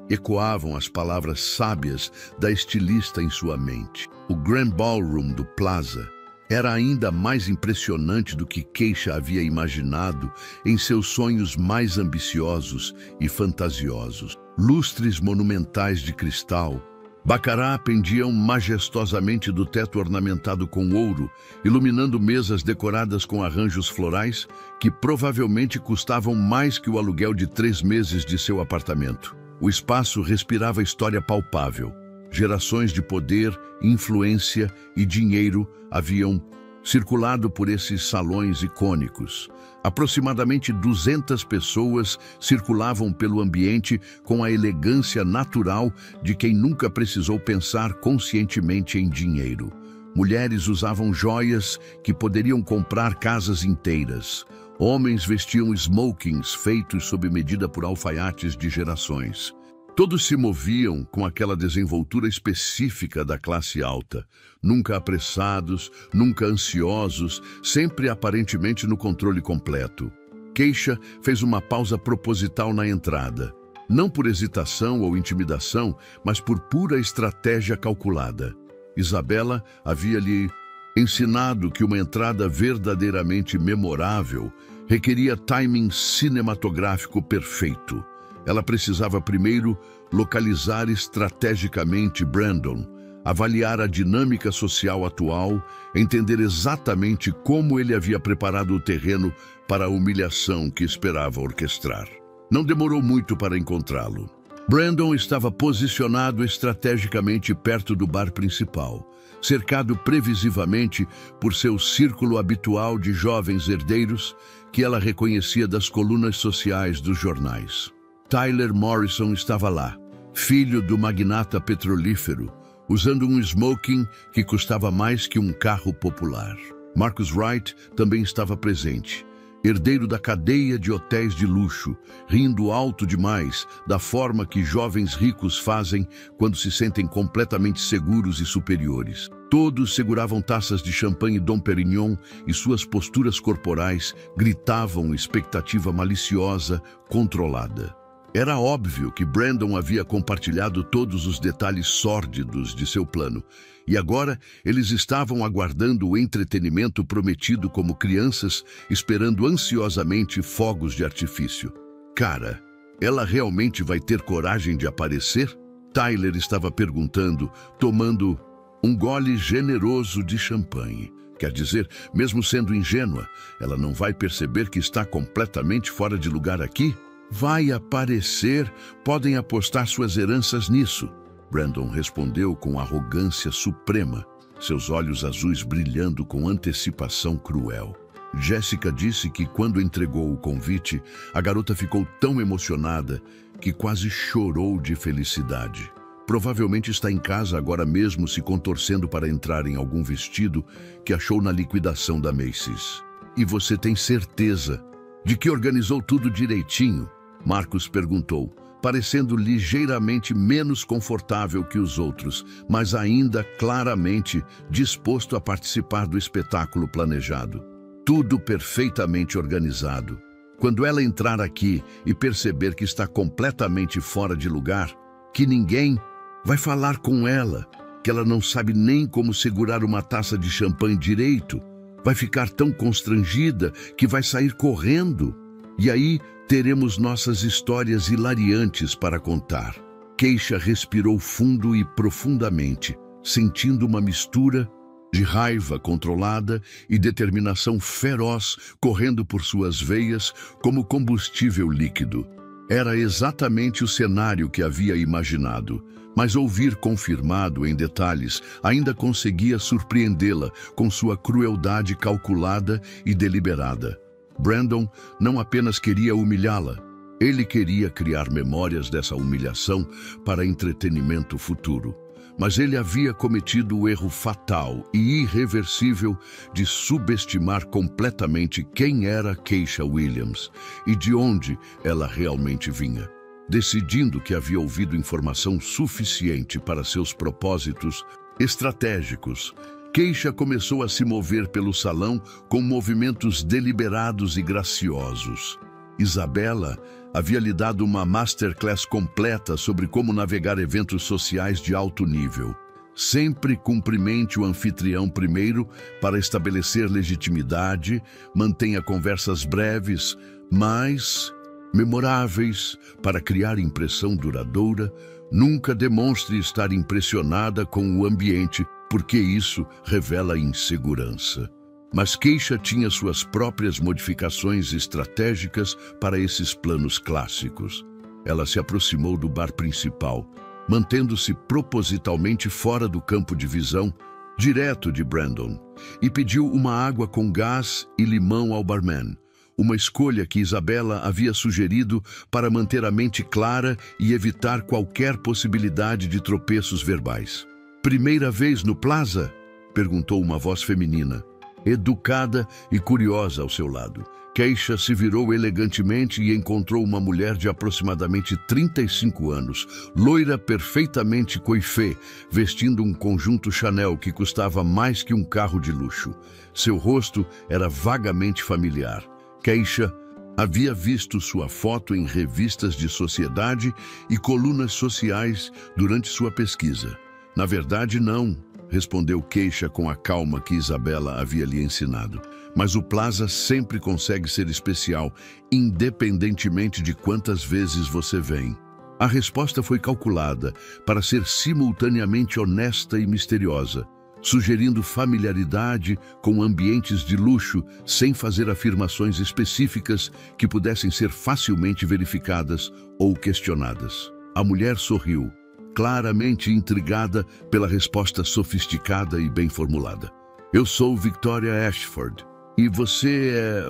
ecoavam as palavras sábias da estilista em sua mente. O Grand Ballroom do Plaza era ainda mais impressionante do que Keisha havia imaginado em seus sonhos mais ambiciosos e fantasiosos. Lustres monumentais de cristal, bacará pendiam majestosamente do teto ornamentado com ouro, iluminando mesas decoradas com arranjos florais que provavelmente custavam mais que o aluguel de 3 meses de seu apartamento. O espaço respirava história palpável. Gerações de poder, influência e dinheiro haviam circulado por esses salões icônicos. Aproximadamente 200 pessoas circulavam pelo ambiente com a elegância natural de quem nunca precisou pensar conscientemente em dinheiro. Mulheres usavam joias que poderiam comprar casas inteiras. Homens vestiam smokings feitos sob medida por alfaiates de gerações. Todos se moviam com aquela desenvoltura específica da classe alta, nunca apressados, nunca ansiosos, sempre aparentemente no controle completo. Keisha fez uma pausa proposital na entrada, não por hesitação ou intimidação, mas por pura estratégia calculada. Isabela havia-lhe ensinado que uma entrada verdadeiramente memorável requeria timing cinematográfico perfeito. Ela precisava primeiro localizar estrategicamente Brandon, avaliar a dinâmica social atual, entender exatamente como ele havia preparado o terreno para a humilhação que esperava orquestrar. Não demorou muito para encontrá-lo. Brandon estava posicionado estrategicamente perto do bar principal, cercado previsivamente por seu círculo habitual de jovens herdeiros que ela reconhecia das colunas sociais dos jornais. Tyler Morrison estava lá, filho do magnata petrolífero, usando um smoking que custava mais que um carro popular. Marcus Wright também estava presente, herdeiro da cadeia de hotéis de luxo, rindo alto demais da forma que jovens ricos fazem quando se sentem completamente seguros e superiores. Todos seguravam taças de champanhe Dom Perignon e suas posturas corporais gritavam expectativa maliciosa, controlada. Era óbvio que Brandon havia compartilhado todos os detalhes sórdidos de seu plano, e agora eles estavam aguardando o entretenimento prometido como crianças, esperando ansiosamente fogos de artifício. Cara, ela realmente vai ter coragem de aparecer? Tyler estava perguntando, tomando um gole generoso de champanhe. Quer dizer, mesmo sendo ingênua, ela não vai perceber que está completamente fora de lugar aqui? Vai aparecer, podem apostar suas heranças nisso. Brandon respondeu com arrogância suprema, seus olhos azuis brilhando com antecipação cruel. Jessica disse que quando entregou o convite, a garota ficou tão emocionada que quase chorou de felicidade. Provavelmente está em casa agora mesmo se contorcendo para entrar em algum vestido que achou na liquidação da Macy's. E você tem certeza de que organizou tudo direitinho? Marcus perguntou, parecendo ligeiramente menos confortável que os outros, mas ainda claramente disposto a participar do espetáculo planejado. Tudo perfeitamente organizado. Quando ela entrar aqui e perceber que está completamente fora de lugar, que ninguém vai falar com ela, que ela não sabe nem como segurar uma taça de champanhe direito, vai ficar tão constrangida que vai sair correndo. E aí teremos nossas histórias hilariantes para contar. Keisha respirou fundo e profundamente, sentindo uma mistura de raiva controlada e determinação feroz correndo por suas veias como combustível líquido. Era exatamente o cenário que havia imaginado, mas ouvir confirmado em detalhes ainda conseguia surpreendê-la com sua crueldade calculada e deliberada. Brandon não apenas queria humilhá-la, ele queria criar memórias dessa humilhação para entretenimento futuro. Mas ele havia cometido o erro fatal e irreversível de subestimar completamente quem era Keisha Williams e de onde ela realmente vinha. Decidindo que havia ouvido informação suficiente para seus propósitos estratégicos, Keisha começou a se mover pelo salão com movimentos deliberados e graciosos. Isabela havia lhe dado uma masterclass completa sobre como navegar eventos sociais de alto nível. Sempre cumprimente o anfitrião primeiro para estabelecer legitimidade, mantenha conversas breves, mas memoráveis para criar impressão duradoura, nunca demonstre estar impressionada com o ambiente, porque isso revela insegurança. Mas Keisha tinha suas próprias modificações estratégicas para esses planos clássicos. Ela se aproximou do bar principal, mantendo-se propositalmente fora do campo de visão, direto de Brandon, e pediu uma água com gás e limão ao barman, uma escolha que Isabela havia sugerido para manter a mente clara e evitar qualquer possibilidade de tropeços verbais. "Primeira vez no Plaza?" perguntou uma voz feminina, educada e curiosa ao seu lado. Keisha se virou elegantemente e encontrou uma mulher de aproximadamente 35 anos, loira perfeitamente coiffée, vestindo um conjunto Chanel que custava mais que um carro de luxo. Seu rosto era vagamente familiar. Keisha havia visto sua foto em revistas de sociedade e colunas sociais durante sua pesquisa. "Na verdade, não", respondeu Keisha com a calma que Isabela havia lhe ensinado. "Mas o Plaza sempre consegue ser especial, independentemente de quantas vezes você vem." A resposta foi calculada para ser simultaneamente honesta e misteriosa, sugerindo familiaridade com ambientes de luxo sem fazer afirmações específicas que pudessem ser facilmente verificadas ou questionadas. A mulher sorriu, claramente intrigada pela resposta sofisticada e bem formulada. Eu sou Victoria Ashford. E você é...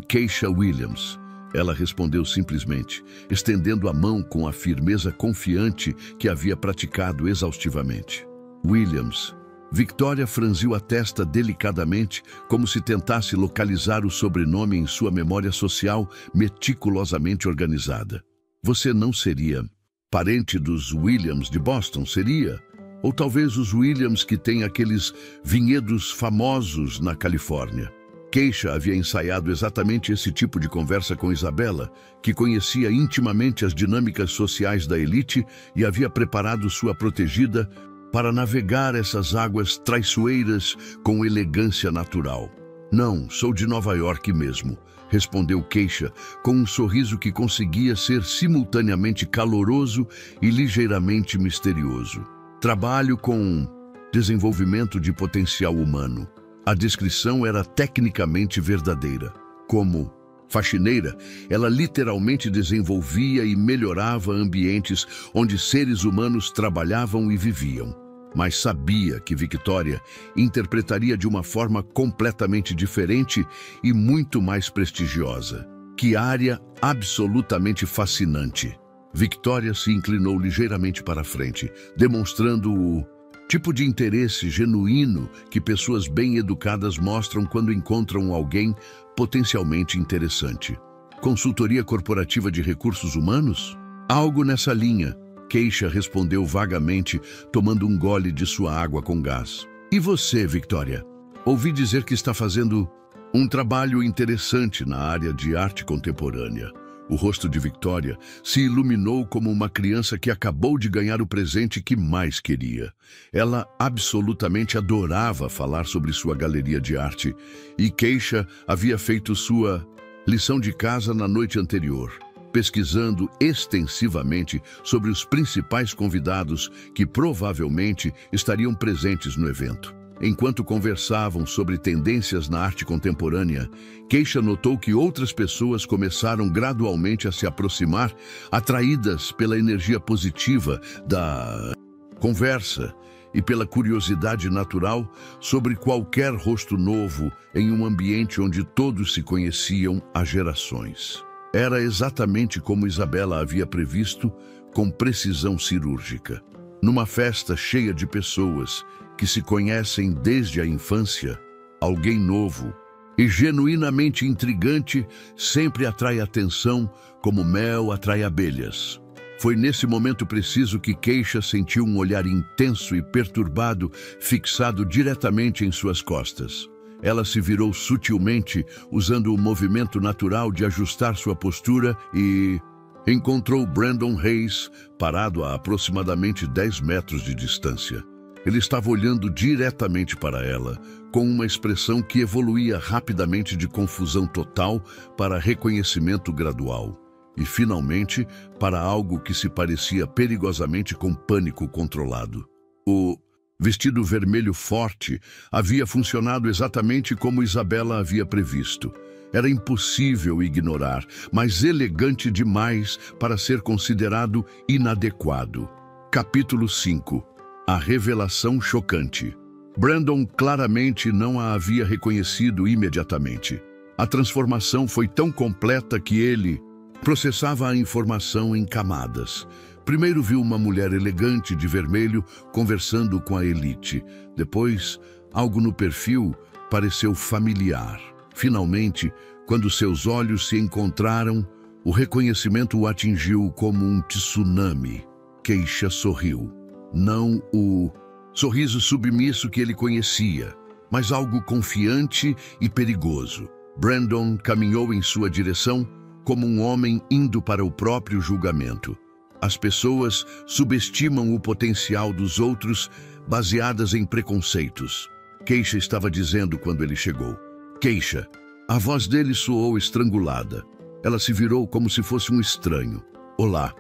Keisha Williams. Ela respondeu simplesmente, estendendo a mão com a firmeza confiante que havia praticado exaustivamente. Williams. Victoria franziu a testa delicadamente, como se tentasse localizar o sobrenome em sua memória social meticulosamente organizada. Você não seria parente dos Williams de Boston, seria? Ou talvez os Williams que têm aqueles vinhedos famosos na Califórnia? Keisha havia ensaiado exatamente esse tipo de conversa com Isabella, que conhecia intimamente as dinâmicas sociais da elite e havia preparado sua protegida para navegar essas águas traiçoeiras com elegância natural. Não, sou de Nova York mesmo, respondeu Keisha, com um sorriso que conseguia ser simultaneamente caloroso e ligeiramente misterioso. Trabalho com desenvolvimento de potencial humano. A descrição era tecnicamente verdadeira. Como faxineira, ela literalmente desenvolvia e melhorava ambientes onde seres humanos trabalhavam e viviam. Mas sabia que Victoria interpretaria de uma forma completamente diferente e muito mais prestigiosa. Que área absolutamente fascinante! Victoria se inclinou ligeiramente para a frente, demonstrando o tipo de interesse genuíno que pessoas bem educadas mostram quando encontram alguém potencialmente interessante. Consultoria corporativa de recursos humanos? Algo nessa linha, Keisha respondeu vagamente, tomando um gole de sua água com gás. E você, Victoria? Ouvi dizer que está fazendo um trabalho interessante na área de arte contemporânea. O rosto de Victoria se iluminou como uma criança que acabou de ganhar o presente que mais queria. Ela absolutamente adorava falar sobre sua galeria de arte, e Keisha havia feito sua lição de casa na noite anterior, pesquisando extensivamente sobre os principais convidados que provavelmente estariam presentes no evento. Enquanto conversavam sobre tendências na arte contemporânea, Keisha notou que outras pessoas começaram gradualmente a se aproximar, atraídas pela energia positiva da conversa e pela curiosidade natural sobre qualquer rosto novo em um ambiente onde todos se conheciam há gerações. Era exatamente como Isabella havia previsto, com precisão cirúrgica. Numa festa cheia de pessoas que se conhecem desde a infância, alguém novo e genuinamente intrigante sempre atrai atenção como mel atrai abelhas. Foi nesse momento preciso que Keisha sentiu um olhar intenso e perturbado fixado diretamente em suas costas. Ela se virou sutilmente, usando o movimento natural de ajustar sua postura e encontrou Brandon Hayes parado a aproximadamente 10 metros de distância. Ele estava olhando diretamente para ela, com uma expressão que evoluía rapidamente de confusão total para reconhecimento gradual. E, finalmente, para algo que se parecia perigosamente com pânico controlado. O vestido vermelho forte havia funcionado exatamente como Isabella havia previsto. Era impossível ignorar, mas elegante demais para ser considerado inadequado. Capítulo 5. A revelação chocante. Brandon claramente não a havia reconhecido imediatamente. A transformação foi tão completa que ele processava a informação em camadas. Primeiro viu uma mulher elegante de vermelho conversando com a elite. Depois, algo no perfil pareceu familiar. Finalmente, quando seus olhos se encontraram, o reconhecimento o atingiu como um tsunami. Keisha sorriu. Não o sorriso submisso que ele conhecia, mas algo confiante e perigoso. Brandon caminhou em sua direção como um homem indo para o próprio julgamento. As pessoas subestimam o potencial dos outros baseadas em preconceitos. Keisha estava dizendo quando ele chegou. Keisha. A voz dele soou estrangulada. Ela se virou como se fosse um estranho. Olá,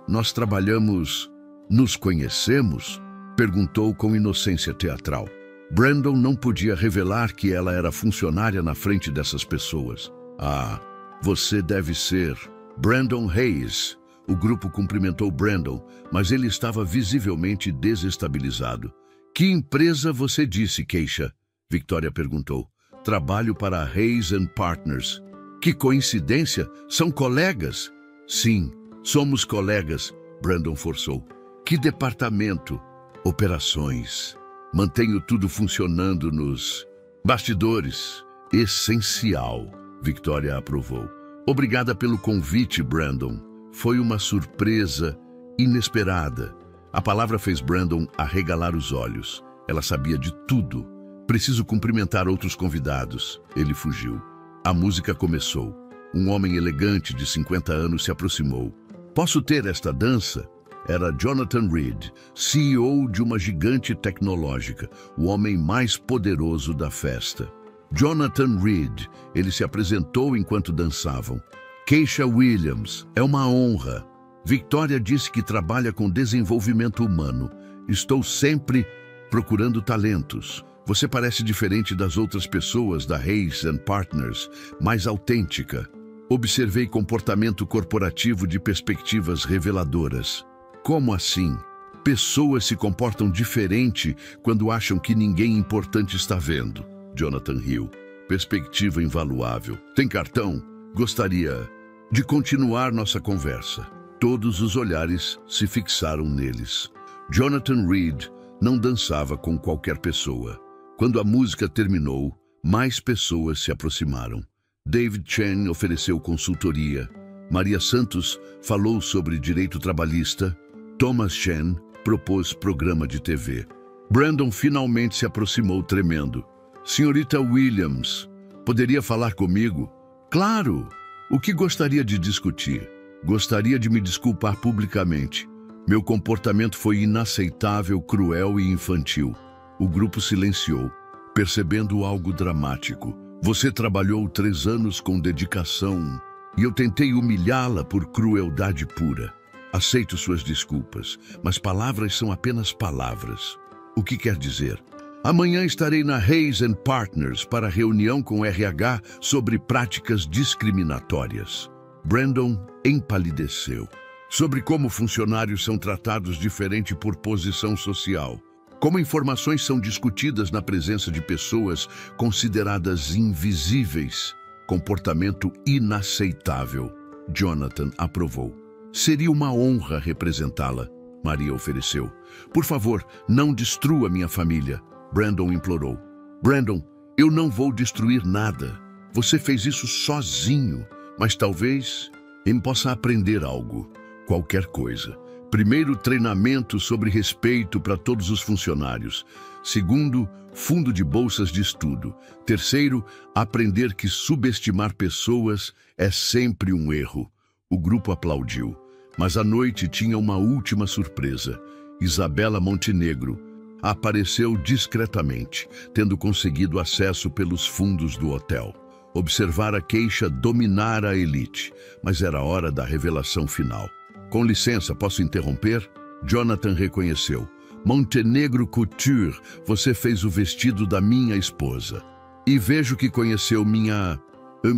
Nós trabalhamos, nos conhecemos? Perguntou com inocência teatral. Brandon não podia revelar que ela era funcionária na frente dessas pessoas. Ah, você deve ser Brandon Hayes. O grupo cumprimentou Brandon, mas ele estava visivelmente desestabilizado. Que empresa você disse, Keisha? Victoria perguntou. Trabalho para a Hayes & Partners. Que coincidência! São colegas? Sim, somos colegas, Brandon forçou. Que departamento? Operações. Mantenho tudo funcionando nos bastidores. Essencial, Victoria aprovou. Obrigada pelo convite, Brandon. Foi uma surpresa inesperada. A palavra fez Brandon arregalar os olhos. Ela sabia de tudo. Preciso cumprimentar outros convidados. Ele fugiu. A música começou. Um homem elegante de 50 anos se aproximou. Posso ter esta dança? Era Jonathan Reed, CEO de uma gigante tecnológica, o homem mais poderoso da festa. Jonathan Reed, ele se apresentou enquanto dançavam. Keisha Williams, é uma honra. Victoria disse que trabalha com desenvolvimento humano. Estou sempre procurando talentos. Você parece diferente das outras pessoas da Hayes & Partners, mais autêntica. Observei comportamento corporativo de perspectivas reveladoras. Como assim? Pessoas se comportam diferente quando acham que ninguém importante está vendo. Jonathan riu. Perspectiva invaluável. Tem cartão? Gostaria de continuar nossa conversa. Todos os olhares se fixaram neles. Jonathan Reed não dançava com qualquer pessoa. Quando a música terminou, mais pessoas se aproximaram. David Chen ofereceu consultoria. Maria Santos falou sobre direito trabalhista. Thomas Chen propôs programa de TV. Brandon finalmente se aproximou tremendo. Senhorita Williams, poderia falar comigo? Claro! O que gostaria de discutir? Gostaria de me desculpar publicamente. Meu comportamento foi inaceitável, cruel e infantil. O grupo silenciou, percebendo algo dramático. Você trabalhou 3 anos com dedicação e eu tentei humilhá-la por crueldade pura. Aceito suas desculpas, mas palavras são apenas palavras. O que quer dizer? Amanhã estarei na Hayes & Partners para reunião com RH sobre práticas discriminatórias. Brandon empalideceu. Sobre como funcionários são tratados diferente por posição social. Como informações são discutidas na presença de pessoas consideradas invisíveis. Comportamento inaceitável. Jonathan aprovou. Seria uma honra representá-la, Maria ofereceu. Por favor, não destrua minha família, Brandon implorou. Brandon, eu não vou destruir nada. Você fez isso sozinho, mas talvez ele possa aprender algo, qualquer coisa. Primeiro, treinamento sobre respeito para todos os funcionários. Segundo, fundo de bolsas de estudo. Terceiro, aprender que subestimar pessoas é sempre um erro. O grupo aplaudiu, mas a noite tinha uma última surpresa. Isabela Montenegro apareceu discretamente, tendo conseguido acesso pelos fundos do hotel. Observara Keisha dominar a elite, mas era hora da revelação final. Com licença, posso interromper? Jonathan reconheceu. Montenegro Couture, você fez o vestido da minha esposa. E vejo que conheceu minha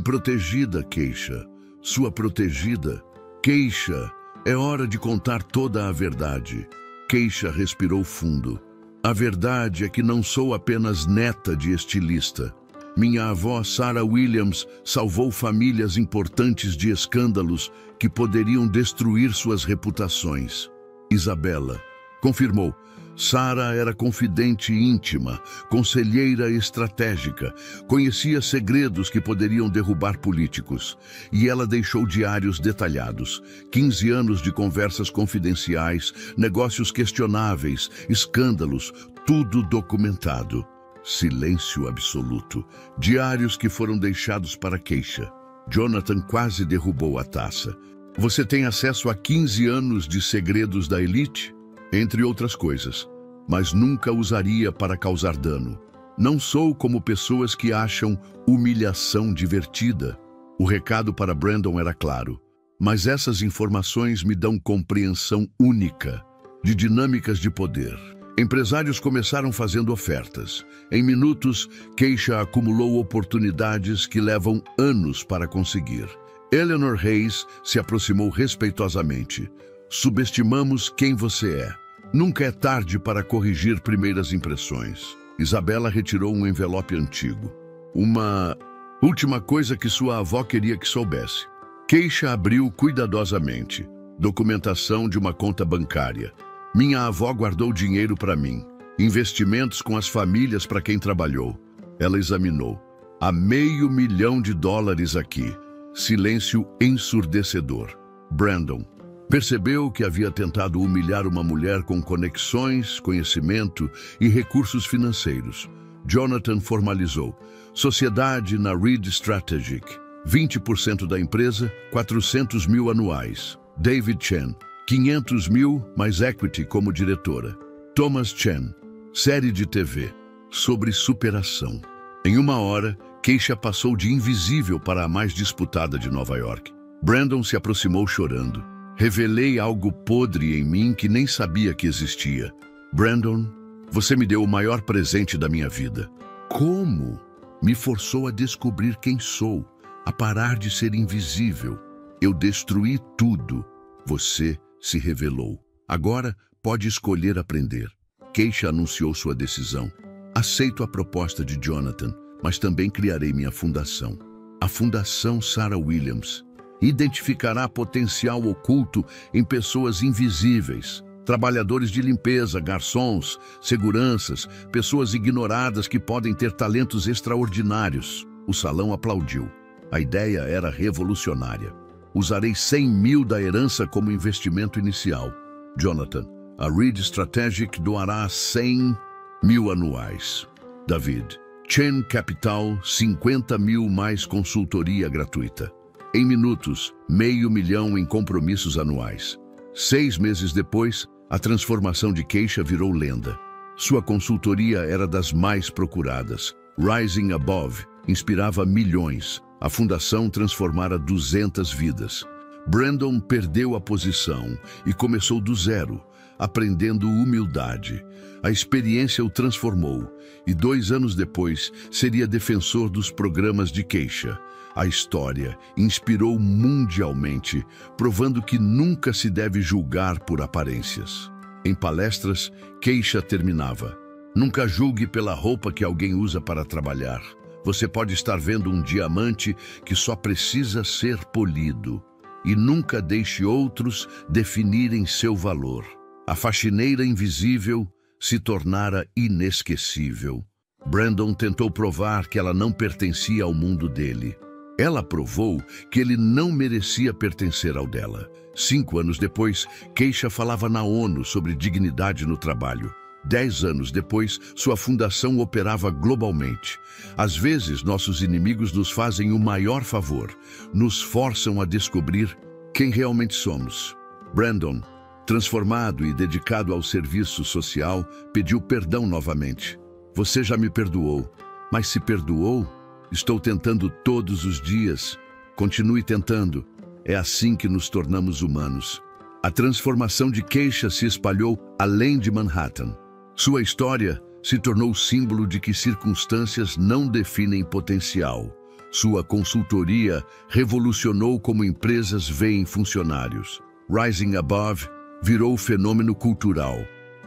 protegida, Keisha. Sua protegida. Keisha, é hora de contar toda a verdade. Keisha respirou fundo. A verdade é que não sou apenas neta de estilista. Minha avó Sarah Williams salvou famílias importantes de escândalos que poderiam destruir suas reputações. Isabela confirmou. Sarah era confidente íntima, conselheira estratégica, conhecia segredos que poderiam derrubar políticos. E ela deixou diários detalhados, 15 anos de conversas confidenciais, negócios questionáveis, escândalos, tudo documentado. Silêncio absoluto. Diários que foram deixados para Keisha. Jonathan quase derrubou a taça. Você tem acesso a 15 anos de segredos da elite? Entre outras coisas. Mas nunca usaria para causar dano. Não sou como pessoas que acham humilhação divertida. O recado para Brandon era claro. mas essas informações me dão compreensão única de dinâmicas de poder. Empresários começaram fazendo ofertas. Em minutos, Keisha acumulou oportunidades que levam anos para conseguir. Eleanor Hayes se aproximou respeitosamente. Subestimamos quem você é. Nunca é tarde para corrigir primeiras impressões. Isabela retirou um envelope antigo. Uma última coisa que sua avó queria que soubesse. Keisha abriu cuidadosamente. Documentação de uma conta bancária. Minha avó guardou dinheiro para mim. Investimentos com as famílias para quem trabalhou. Ela examinou. Há $500 mil aqui. Silêncio ensurdecedor. Brandon percebeu que havia tentado humilhar uma mulher com conexões, conhecimento e recursos financeiros. Jonathan formalizou. Sociedade na Reed Strategic. 20% da empresa, 400 mil anuais. David Chen. 500 mil mais equity como diretora. Thomas Chen, série de TV, sobre superação. Em 1 hora, Keisha passou de invisível para a mais disputada de Nova York. Brandon se aproximou chorando. Revelei algo podre em mim que nem sabia que existia. Brandon, você me deu o maior presente da minha vida. Como? Me forçou a descobrir quem sou, a parar de ser invisível. Eu destruí tudo. Você se revelou. Agora pode escolher aprender. Keisha anunciou sua decisão. Aceito a proposta de Jonathan, mas também criarei minha fundação. A Fundação Sarah Williams identificará potencial oculto em pessoas invisíveis, trabalhadores de limpeza, garçons, seguranças, pessoas ignoradas que podem ter talentos extraordinários. O salão aplaudiu. A ideia era revolucionária. Usarei 100 mil da herança como investimento inicial. Jonathan, a Reed Strategic doará 100 mil anuais. David, Chen Capital, 50 mil mais consultoria gratuita. Em minutos, $500 mil em compromissos anuais. 6 meses depois, a transformação de Keisha virou lenda. Sua consultoria era das mais procuradas. Rising Above inspirava milhões. A fundação transformara 200 vidas. Brandon perdeu a posição e começou do zero, aprendendo humildade. A experiência o transformou e 2 anos depois seria defensor dos programas de Keisha. A história inspirou mundialmente, provando que nunca se deve julgar por aparências. Em palestras, Keisha terminava. Nunca julgue pela roupa que alguém usa para trabalhar. Você pode estar vendo um diamante que só precisa ser polido. E nunca deixe outros definirem seu valor. A faxineira invisível se tornara inesquecível. Brandon tentou provar que ela não pertencia ao mundo dele. Ela provou que ele não merecia pertencer ao dela. 5 anos depois, Keisha falava na ONU sobre dignidade no trabalho. 10 anos depois, sua fundação operava globalmente. Às vezes, nossos inimigos nos fazem o maior favor, nos forçam a descobrir quem realmente somos. Brandon, transformado e dedicado ao serviço social, pediu perdão novamente. Você já me perdoou, mas se perdoou? Estou tentando todos os dias. Continue tentando. É assim que nos tornamos humanos. A transformação de Keisha se espalhou além de Manhattan. Sua história se tornou símbolo de que circunstâncias não definem potencial. Sua consultoria revolucionou como empresas veem funcionários. Rising Above virou fenômeno cultural.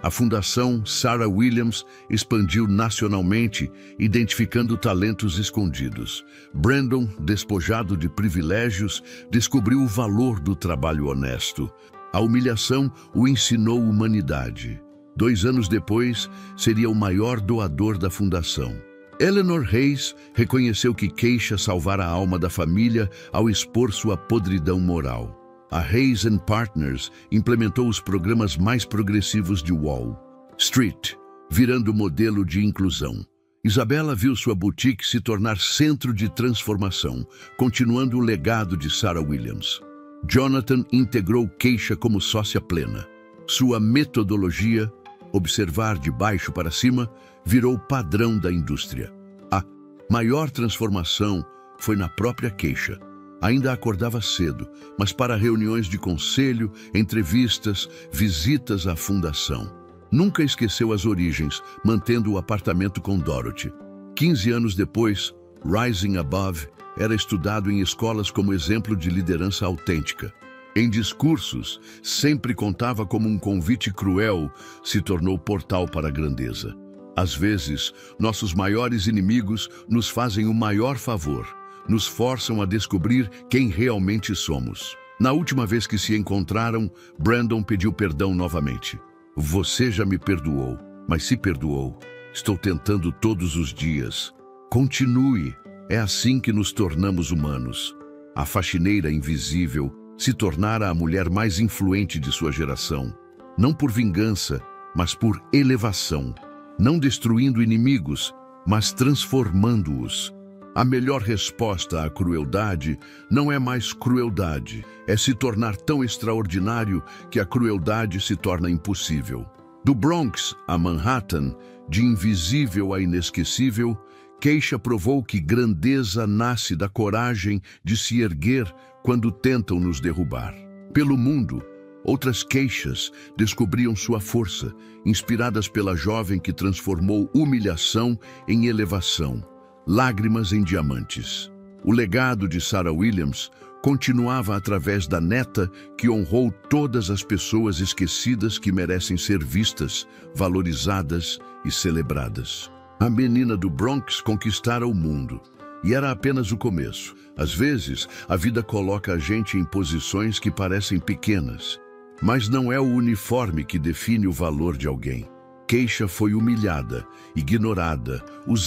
A Fundação Sarah Williams expandiu nacionalmente, identificando talentos escondidos. Brandon, despojado de privilégios, descobriu o valor do trabalho honesto. A humilhação o ensinou humanidade. 2 anos depois, seria o maior doador da fundação. Eleanor Hayes reconheceu que Keisha salvara a alma da família ao expor sua podridão moral. A Hayes Partners implementou os programas mais progressivos de Wall Street, virando modelo de inclusão. Isabela viu sua boutique se tornar centro de transformação, continuando o legado de Sarah Williams. Jonathan integrou Keisha como sócia plena. Sua metodologia, observar de baixo para cima, virou padrão da indústria. A maior transformação foi na própria Keisha. Ainda acordava cedo, mas para reuniões de conselho, entrevistas, visitas à fundação. Nunca esqueceu as origens, mantendo o apartamento com Dorothy. 15 anos depois, Rising Above era estudado em escolas como exemplo de liderança autêntica. Em discursos, sempre contava como um convite cruel se tornou portal para a grandeza. Às vezes, nossos maiores inimigos nos fazem o maior favor, nos forçam a descobrir quem realmente somos. Na última vez que se encontraram, Brandon pediu perdão novamente. Você já me perdoou, mas se perdoou. Estou tentando todos os dias. Continue. É assim que nos tornamos humanos. A faxineira invisível se tornara a mulher mais influente de sua geração. Não por vingança, mas por elevação. Não destruindo inimigos, mas transformando-os. A melhor resposta à crueldade não é mais crueldade, é se tornar tão extraordinário que a crueldade se torna impossível. Do Bronx a Manhattan, de invisível a inesquecível, Keisha provou que grandeza nasce da coragem de se erguer quando tentam nos derrubar. Pelo mundo, outras Keishas descobriam sua força, inspiradas pela jovem que transformou humilhação em elevação, lágrimas em diamantes. O legado de Sarah Williams continuava através da neta que honrou todas as pessoas esquecidas que merecem ser vistas, valorizadas e celebradas. A menina do Bronx conquistara o mundo. E era apenas o começo. Às vezes, a vida coloca a gente em posições que parecem pequenas. Mas não é o uniforme que define o valor de alguém. Keisha foi humilhada, ignorada, usada